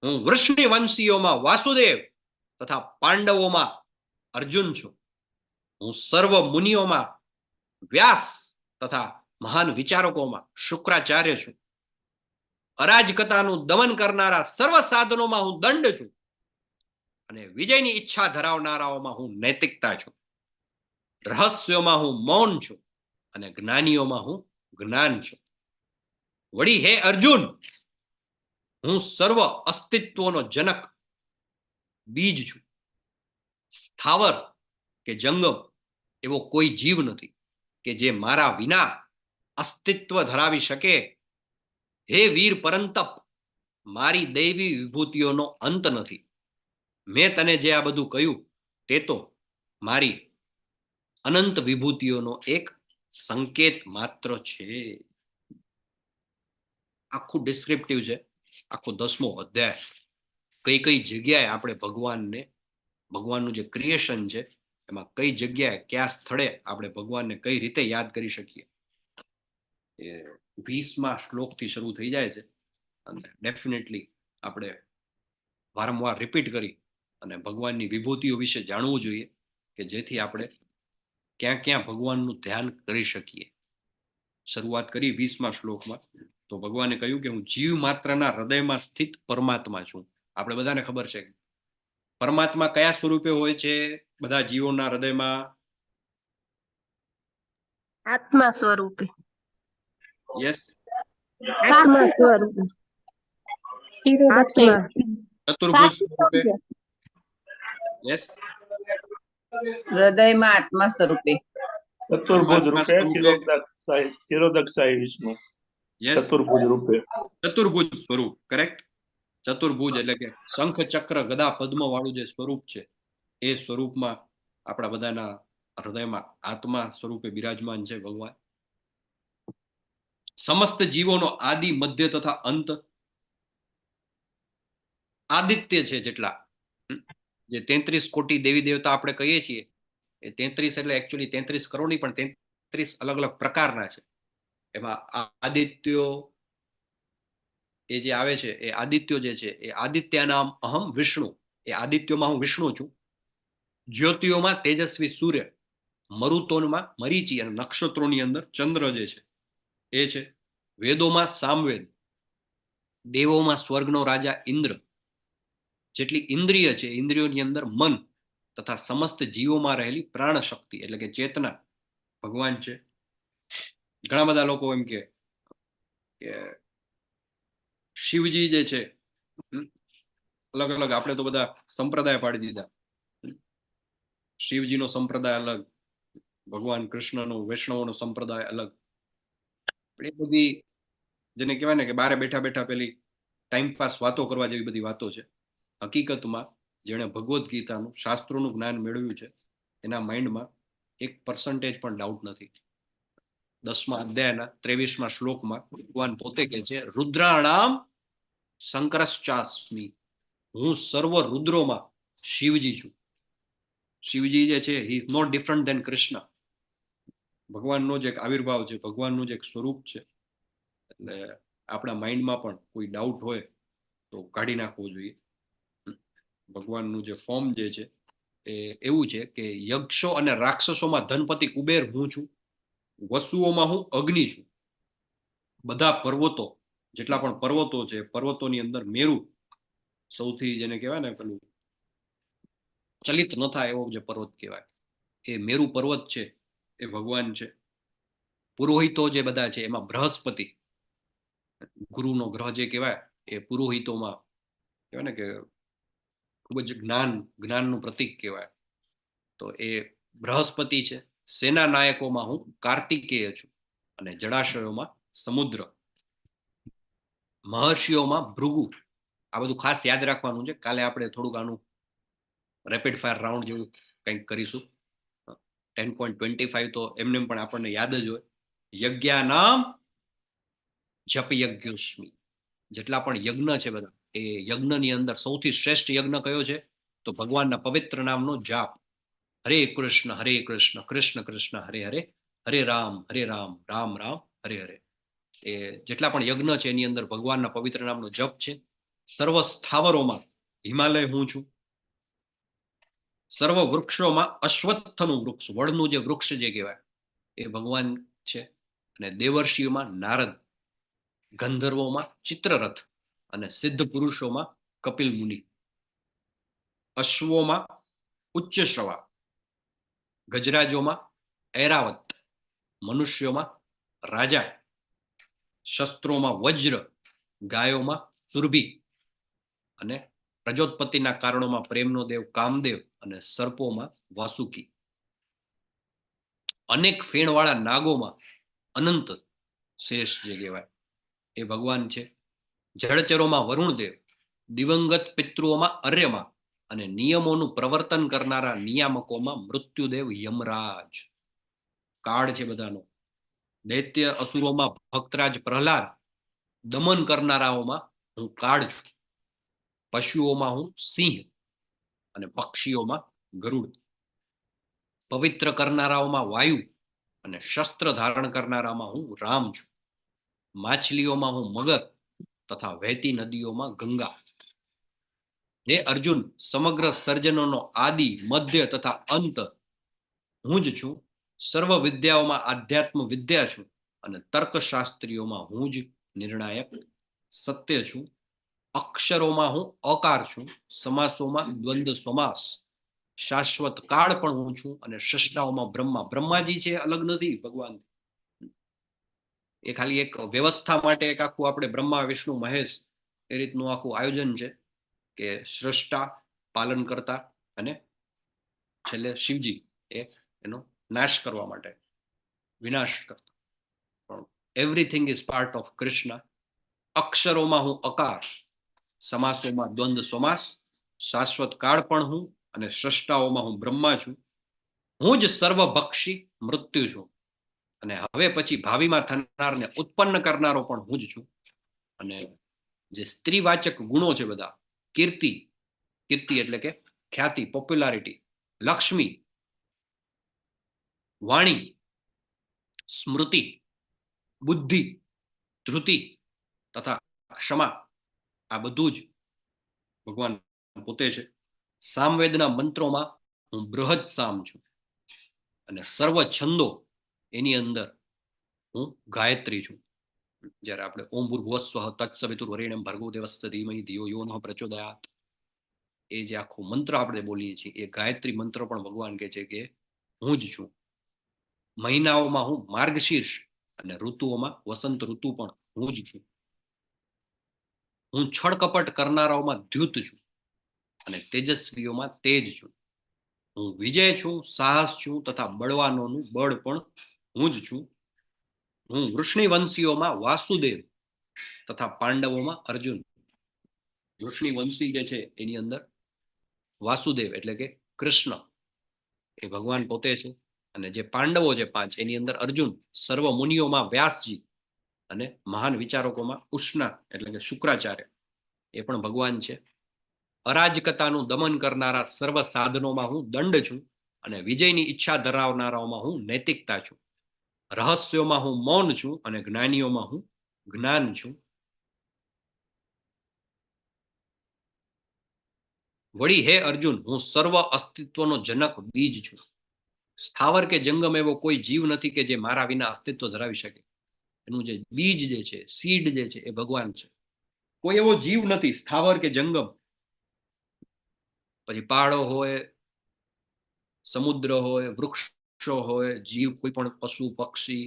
હું વૃષ્ણિ વંશીઓમાં વાસુદેવ તથા પાંડવોમાં અર્જુન છું. હું સર્વ મુનિઓમાં વ્યાસ તથા મહાન વિચારકોમાં શુક્રાચાર્ય છું. અરાજકતાનું દમન કરનારા સર્વ સાધનોમાં હું દંડ છું અને વિજયની ઈચ્છા ધરાવનારાઓમાં હું નૈતિકતા છું. રહસ્યોમાં હું મૌન છું અને જ્ઞાનીઓમાં હું જ્ઞાન છું. વળી હે અર્જુન, હું સર્વ અસ્તિત્વનો જનક બીજ છું. સ્થાવર કે જંગમ એવો કોઈ જીવ નથી કે જે મારા વિના અસ્તિત્વ ધરાવી શકે. હે વીર પરંતપ, મારી દૈવી વિભૂતિઓનો અંત નથી. મેં તને જે આ બધું કહ્યું તે તો મારી અનંત વિભૂતિઓનો એક સંકેત માત્ર છે. આખું ડિસ્ક્રિપ્ટિવ છે, આખો 10મો અધ્યાય. કઈ કઈ જગ્યાએ આપણે ભગવાનનું જે ક્રિએશન છે એમાં કઈ જગ્યાએ કયા સ્થળે આપણે ભગવાનને કઈ રીતે યાદ કરી શકીએ એ 20મા શ્લોકથી શરૂ થઈ જાય છે. અને ડેફિનેટલી આપણે વારંવાર રિપીટ કરી અને ભગવાનની વિભૂતિઓ વિશે જાણવું જોઈએ કે જેથી આપણે ક્યાં ક્યાં ભગવાનનું ધ્યાન કરી શકીએ. શરૂઆત કરી 20મા શ્લોકમાં તો ભગવાને કહ્યું કે હું જીવ માત્રના હૃદયમાં સ્થિત પરમાત્મા છું. આપણે બધાને ખબર છે પરમાત્મા કયા સ્વરૂપે હોય છે બધા જીવોના હૃદયમાં? આત્મા સ્વરૂપે. યસ, આત્મા સ્વરૂપે. આત્મા. ચતુર્ભુજ સ્વરૂપે. યસ, હૃદયમાં આત્મા સ્વરૂપે. ચતુર્ભુજ પરમાત્મા રૂપે સ્વરૂપે. શિરોદક્ષાય વિષ્ણુ. યસ, ચતુર્ભુજ રૂપે. ચતુર્ભુજ સ્વરૂપ, કરેક્ટ. ચતુર્ભુજ એટલે કે શંખ ચક્ર ગદા પદ્મ વાળું જે સ્વરૂપ છે એ સ્વરૂપમાં આપણા બધાના હૃદયમાં આત્મા સ્વરૂપે બિરાજમાન છે ભગવાન. સમસ્ત જીવોનો આદિ મધ્ય તથા અંત. આદિત્ય છે જેટલા જે 33 કોટી દેવી દેવતા આપણે કહીએ છીએ એ 33 એટલે એકચ્યુઅલી 33 કરોડ નહીં પણ 33 અલગ અલગ પ્રકારના છે. એમાં આદિત્યો એ જે આવે છે એ આદિત્યો જે છે એ આદિત્યનામ અહમ વિષ્ણુ. એ આદિત્યોમાં હું વિષ્ણુ છું. જ્યોતિઓમાં તેજસ્વી સૂર્ય, મરુતોનમાં મરીચી અને નક્ષત્રોની અંદર ચંદ્ર જે છે એ છે. વેદોમાં સામવેદ, દેવોમાં સ્વર્ગનો રાજા ઇન્દ્ર. જેટલી ઇન્દ્રિય છે ઇન્દ્રિયોની અંદર મન તથા સમસ્ત જીવોમાં રહેલી પ્રાણ શક્તિ એટલે કે ચેતના ભગવાન છે. ઘણા બધા લોકો એમ કે શિવજી જે છે અલગ અલગ આપણે તો બધા સંપ્રદાય પાડી દીધા. શિવજીનો સંપ્રદાય અલગ, ભગવાન કૃષ્ણનો વૈષ્ણવનો સંપ્રદાય અલગ. પણ એ બધી જેને કહેવાય ને કે બારે બેઠા બેઠા પેલી ટાઈમ પાસ વાતો કરવા જેવી બધી વાતો છે. હકીકતમાં જેણે ભગવદ્ ગીતાનું શાસ્ત્રોનું જ્ઞાન મેળવ્યું છે એના માઇન્ડમાં 1% પણ ડાઉટ નથી. 10મા અધ્યાયના 23મા શ્લોકમાં ભગવાન પોતે કહે છે, રુદ્રાણામ શંકરશ્ચાસ્મિ, હું સર્વ રુદ્રોમાં શિવજી છું. શિવજી જે છે he is not different than Krishna. ભગવાનનો જ એક આવિર્ભાવ છે, ભગવાનનું જ એક સ્વરૂપ છે. એટલે આપણા માઇન્ડમાં પણ કોઈ ડાઉટ હોય તો કાઢી નાખવો જોઈએ. ભગવાનનું જે ફોર્મ જે છે એ એવું છે કે યક્ષો અને રાક્ષસોમાં ધનપતિ કુબેર હું છું, વસુઓમાં હું અગ્નિ છું. બધા પર્વતો, જેટલા પણ પર્વતો છે, પર્વતોની અંદર મેરુ સૌથી જેને કહેવાય ને પેલું ચલિત ન થાય એવો જે પર્વત કહેવાય, એ મેરુ પર્વત છે એ ભગવાન છે. પુરોહિતો જે બધા છે એમાં બૃહસ્પતિ, ગુરુનો ગ્રહ જે કહેવાય, એ પુરોહિતોમાં કહેવાય ને કે ખૂબ જ જ્ઞાનનું પ્રતીક કહેવાય, તો એ બૃહસ્પતિ છે. સેના નાયકોમાં હું કાર્તિકેય છું અને જળાશયોમાં સમુદ્ર, મહર્ષિઓમાં ભૃગુ. આ બધું ખાસ યાદ રાખવાનું છે. કાલે આપણે થોડુંક આનું રેપિડ ફાયર રાઉન્ડ જેવું કંઈક કરીશું. 10.25 તો એમને પણ આપણને યાદ જ હોય. યજ્ઞાનામ જપ યજ્ઞોસ્મિ. જેટલા પણ યજ્ઞ છે બધા, એ યજ્ઞની અંદર સૌથી શ્રેષ્ઠ યજ્ઞ કયો છે? તો ભગવાનના પવિત્ર નામનો જાપ. હરે કૃષ્ણ કૃષ્ણ કૃષ્ણ હરે હરે, હરે રામ રામ રામ હરે હરે. એ જેટલા પણ યજ્ઞ છે એની અંદર ભગવાનના પવિત્ર નામનો જપ છે. સર્વ સ્થાવરોમાં હિમાલય હું છું. સર્વ વૃક્ષોમાં અશ્વત્થનું વૃક્ષ, વડનું જે વૃક્ષ જે કહેવાય એ ભગવાન છે. અને દેવર્ષિઓમાં નારદ, ગંધર્વોમાં ચિત્રરથ અને સિદ્ધ પુરુષોમાં કપિલ મુનિ, અશ્વોમાં ઉચ્ચશ્રવા, ગજરાજોમાં ઐરાવત, મનુષ્યોમાં રાજા, શસ્ત્રોમાં વજ્ર, ગાયોમાં સુરભી અને પ્રજોત્પત્તિના કારણોમાં પ્રેમનો દેવ કામદેવ અને સર્પોમાં વાસુકી. અનેક ફેણવાળા નાગોમાં અનંત શેષ જે કહેવાય એ ભગવાન છે. જળચરોમાં વરુણદેવ, દિવંગત પિતૃઓમાં અર્યમાં અને નિયમોનું પ્રવર્તન કરનારા નિયામકોમાં મૃત્યુદેવ યમરાજ. કાળ છે બધાનો. દૈત્ય અસુરોમાં ભક્તરાજ પ્રહલાદ, દમન કરનારાઓમાં હું કાળ છું. પશુઓમાં હું સિંહ અને પક્ષીઓમાં ગરુડ. પવિત્ર કરનારાઓમાં વાયુ અને શસ્ત્ર ધારણ કરનારામાં હું રામ છું. માછલીઓમાં હું મગર તથા વહેતી નદીઓમાં ગંગા. હે અર્જુન, સમગ્ર સર્જનોનો આદિ, મધ્ય તથા અંત હું જ છું. સર્વ વિદ્યાઓમાં આધ્યાત્મ વિદ્યા છું અને તર્કશાસ્ત્રીઓમાં હું જ નિર્ણાયક સત્ય છું. અક્ષરોમાં હું અકાર છું. સમાસોમાં દ્વંદ્વ સમાસ. શાશ્વત કાળ પણ હું છું અને સૃષ્ટાઓમાં બ્રહ્મા. બ્રહ્માજી છે અલગ નથી ભગવાન. એ ખાલી એક વ્યવસ્થા માટે એક આખું આપણે બ્રહ્મા વિષ્ણુ મહેશ એ રીતનું આખું આયોજન છે કે સૃષ્ટા, પાલન કરતા અને છેલ્લે શિવજી એ એનો નાશ કરવા માટે, વિનાશ કરતા. પણ everything is part of Krishna. અક્ષરોમાં હું અકાર, સમાસોમાં દ્વંદ્વ સમાસ, શાશ્વત કાળ પણ હું અને સૃષ્ટાઓમાં હું બ્રહ્મા છું. હું જ સર્વભક્ષી મૃત્યુ છું અને હવે પછી ભાવિમાં થનારને ઉત્પન્ન કરનારો પણ હું જ છું. અને જે સ્ત્રીવાચક ગુણો છે બધા, કીર્તિ, કીર્તિ એટલે કે ખ્યાતિ, પોપ્યુલારિટી, લક્ષ્મી, વાણી, સ્મૃતિ, બુદ્ધિ, ધૃતિ તથા ક્ષમા, આ બધું જ ભગવાન પોતે છે. સામવેદના મંત્રોમાં હું બૃહદ સામ છું અને સર્વ છંદો એની અંદર હું ગાયત્રી છું. જ્યારે આપણે ઓમ ભૂર્ભુવસ્વઃ તત્સવિતુર્વરેણ્યં ભર્ગો દેવસ્ય ધીમહિ ધિયો યો નઃ પ્રચોદયાત, એ જે આખો મંત્ર આપણે બોલીએ છીએ એ ગાયત્રી મંત્ર પણ ભગવાન કહે છે કે હું જ છું. મહિનાઓમાં હું માર્ગશીર્ષ અને ઋતુઓમાં વસંત ઋતુ પણ હું જ છું. હું છળ કપટ કરનારાઓમાં દ્યુત છું અને તેજસ્વીઓમાં તેજ છું. હું વિજય છું, સાહસ છું તથા બળવાનોનું બળ પણ હું જ છું. હું વૃષ્ણિવંશીઓમાં વાસુદેવ તથા પાંડવોમાં અર્જુન. વૃષ્ણિવંશી જે છે એની અંદર વાસુદેવ એટલે કે કૃષ્ણ એ ભગવાન પોતે છે, અને જે પાંડવો છે 5 એની અંદર અર્જુન, સર્વ મુનિઓમાં વ્યાસજી, અને મહાન વિચારકોમાં ઉષ્ણા એટલે કે શુક્રાચાર્ય એ પણ ભગવાન છે. અરાજકતાનું દમન કરનારા સર્વ સાધનોમાં હું દંડ છું, અને વિજયની ઈચ્છા ધરાવનારાઓમાં હું નૈતિકતા છું. રહસ્યોમાં હું મૌન છું, અને જ્ઞાનીઓમાં હું જ્ઞાન છું. વળી હે અર્જુન, હું સર્વ અસ્તિત્વનો જનક બીજ છું. સ્થાવર કે જંગમ એવો કોઈ જીવ નથી કે જે મારા વિના અસ્તિત્વ ધરાવી શકે. એનું જે બીજ જે છે, સીડ જે છે એ ભગવાન છે. કોઈ એવો જીવ નથી, સ્થાવર કે જંગમ, પછી પહાડો હોય, સમુદ્ર હોય, વૃક્ષો હોય, જીવ, કોઈ પણ પશુ પક્ષી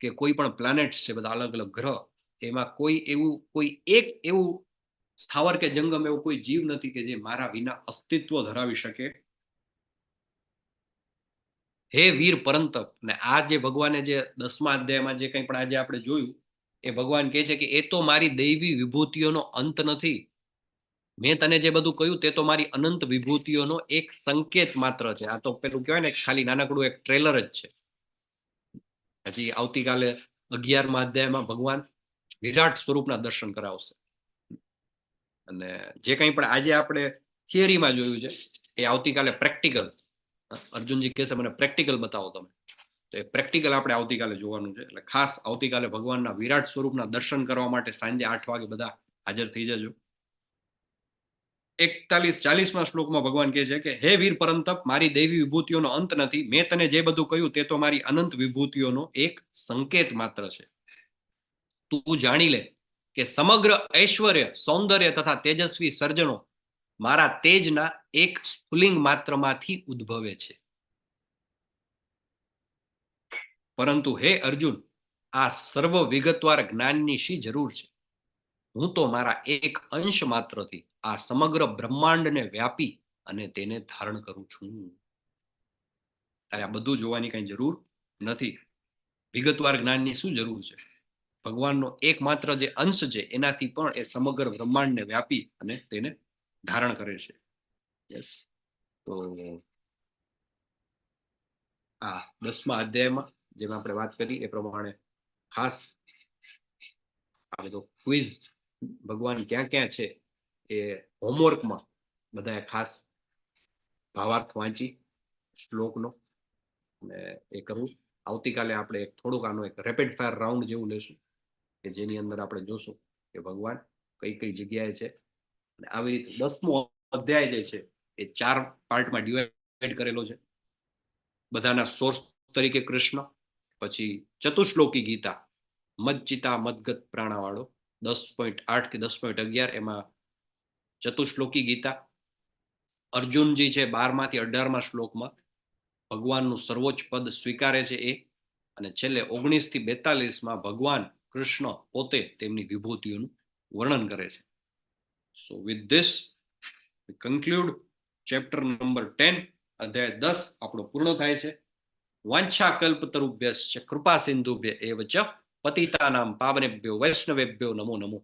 કે કોઈ પણ પ્લાનેટ છે, બધા અલગ અલગ ગ્રહ, એમાં કોઈ એક એવું સ્થાવર કે જંગમ એવો કોઈ જીવ નથી કે જે મારા વિના અસ્તિત્વ ધરાવી શકે. હે વીર પરંતપ. ને આ જે ભગવાને જે 10મા અધ્યાયમાં જે કંઈ પણ આજે આપણે જોયું, એ ભગવાન કહે છે કે એ તો મારી દૈવી વિભૂતિઓનો અંત નથી. મેં તને જે બધું કહ્યું તે તો મારી અનંત વિભૂતિઓનો એક સંકેત માત્ર છે. આ તો પેલું કહેવાય ને, ખાલી નાનકડું એક ટ્રેલર જ છે. હજી આવતીકાલે 11મા અધ્યાયમાં ભગવાન વિરાટ સ્વરૂપના દર્શન કરાવશે. અને જે કંઈ પણ આજે આપણે થિયરીમાં જોયું છે એ આવતીકાલે પ્રેક્ટિકલ, અર્જુનજી કહેશે મને પ્રેક્ટિકલ બતાવો તમે, તો એ પ્રેક્ટિકલ આપણે આવતીકાલે જોવાનું છે. એટલે ખાસ આવતીકાલે ભગવાનના વિરાટ સ્વરૂપના દર્શન કરવા માટે સાંજે 8 વાગે બધા હાજર થઈ જજો. 41-40મા શ્લોકમાં ભગવાન કહે છે કે હે વીર પરંતપ, મારી દૈવી વિભૂતિઓનો અંત નથી. મેં તને જે બધું કહ્યું તે તો મારી અનંત વિભૂતિઓનો એક સંકેત માત્ર છે. તું જાણી લે કે સમગ્ર ઐશ્વર્ય, સૌંદર્ય તથા તેજસ્વી સર્જનો મારા તેજના એક સ્ફુલિંગ માત્રમાંથી ઉદ્ભવે છે. પરંતુ હે અર્જુન, આ સર્વ વિગતવાર જ્ઞાનની શી જરૂર છે? હું તો મારા એક અંશ માત્રથી આ સમગ્ર બ્રહ્માંડને વ્યાપી અને તેને ધારણ કરું છું. તારે આ બધું જોવાની કઈ જરૂર નથી. વિગતવાર જ્ઞાનની શું જરૂર છે? ભગવાનનો એકમાત્ર જે અંશ છે એનાથી પણ એ સમગ્ર બ્રહ્માંડને વ્યાપી અને તેને ધારણ કરે છે. યસ. તો આ 10મા અધ્યાયમાં જેમાં આપણે વાત કરી એ પ્રમાણે ખાસ આ બધો ક્વિઝ ભગવાન ક્યાં ક્યાં છે એ હોમવર્કમાં બધાએ ખાસ ભાવાર્થ વાંચી શ્લોકનો અને એ કરવું. આવતીકાલે આપણે થોડુંક આનો એક રેપિડ ફાયર રાઉન્ડ જેવું લેશું કે જેની અંદર આપણે જોશું કે ભગવાન કઈ કઈ જગ્યાએ છે. અને આવી રીતે 10મો અધ્યાય જે છે એ 4 પાર્ટમાં ડિવાઈડ કરેલો છે. બધાના સોર્સ તરીકે કૃષ્ણ, પછી ચતુશ્લોકી ગીતા, મદચિતા મદગત પ્રાણાવાળો 10.8 થી 10.11 એમાં ચતુશ્લોકી ગીતા. અર્જુનજી છે 12માંથી 18મા શ્લોકમાં ભગવાનનું સર્વોચ્ચ પદ સ્વીકારે છે એ, અને છેલ્લે 19 થી 42માં ભગવાન કૃષ્ણ પોતે તેમની વિભૂતિઓનું વર્ણન કરે છે. સો with this V conclude chapter number 10, અધ્યાય 10 આપણો પૂર્ણ થાય છે. વાંછા કલ્પતરુભ્યશ્ચ કૃપા સિંધુભ્ય એવ ચ પતિતાનામ પાવનેભ્યો વૈષ્ણવેભ્યો નમો નમો.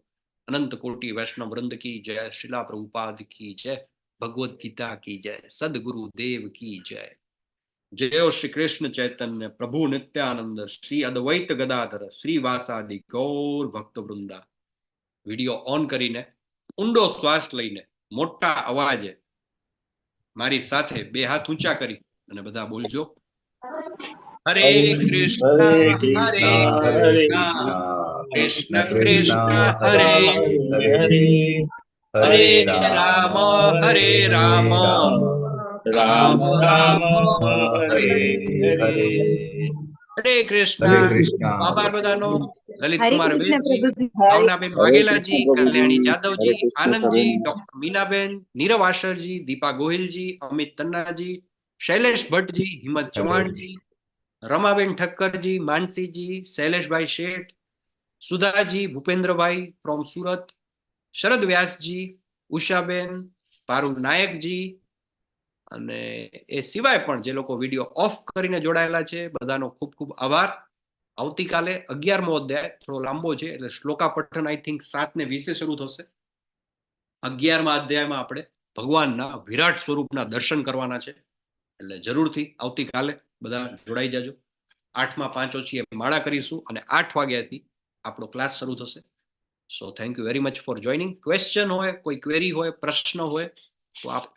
અનંત કોટી વૈષ્ણવ વૃંદ કી જય. શિલા પ્રભુપાદ કી જય. ભગવદ ગીતા કી જય. સદગુરુ દેવ કી જય. જય શ્રી કૃષ્ણ ચૈતન્ય પ્રભુ નિત્યાનંદ શ્રી અદ્વૈત ગદાધર શ્રી વાસાદિ ગૌર ભક્ત વૃંદા. વિડીયો ઓન કરીને ઊંડો શ્વાસ લઈને મોટા અવાજે મારી સાથે 2 હાથ ઊંચા કરી અને બધા બોલજો, હરે કૃષ્ણ હરે કૃષ્ણ કૃષ્ણ કૃષ્ણ હરે હરે, હરે રામ હરે રામ રામ રામ હરે હરે. હરે કૃષ્ણ. આભાર બધાનો. લલિત કુમાર વેદજી, ભાવનાબેન વાઘેલાજી, કલ્યાણી જાદવજી, આનંદજી, ડોક્ટર મીનાબેન, નીરવ આશરજી, દીપા ગોહિલજી, અમિત તન્નાજી, શૈલેષ ભટ્ટજી, હિંમત ચૌહાણજી, રમાબેન ઠક્કરજી, માનસીજી, શૈલેષભાઈ શેઠ, સુધાજી, ભૂપેન્દ્રભાઈ ફ્રોમ સુરત, શરદ વ્યાસજી, ઉષાબેન, પારુલ નાયકજી, અને એ સિવાય પણ જે લોકો વિડીયો ઓફ કરીને જોડાયેલા છે બધાનો ખૂબ ખૂબ આભાર. આવતીકાલે 11મો અધ્યાય થોડો લાંબો છે એટલે શ્લોકા પઠન આઈ થિંક 7:20 શરૂ થશે. 11મા અધ્યાયમાં આપણે ભગવાનના વિરાટ સ્વરૂપના દર્શન કરવાના છે, એટલે જરૂરથી આવતીકાલે બધા જોડાઈ જાજો. 8માં 5 ઓછી માળા કરીશું અને 8 વાગ્યાથી આપણો ક્લાસ શરૂ થશે. So thank you very much for joining. Question હોય, કોઈ ક્વેરી હોય, પ્રશ્ન હોય તો આપ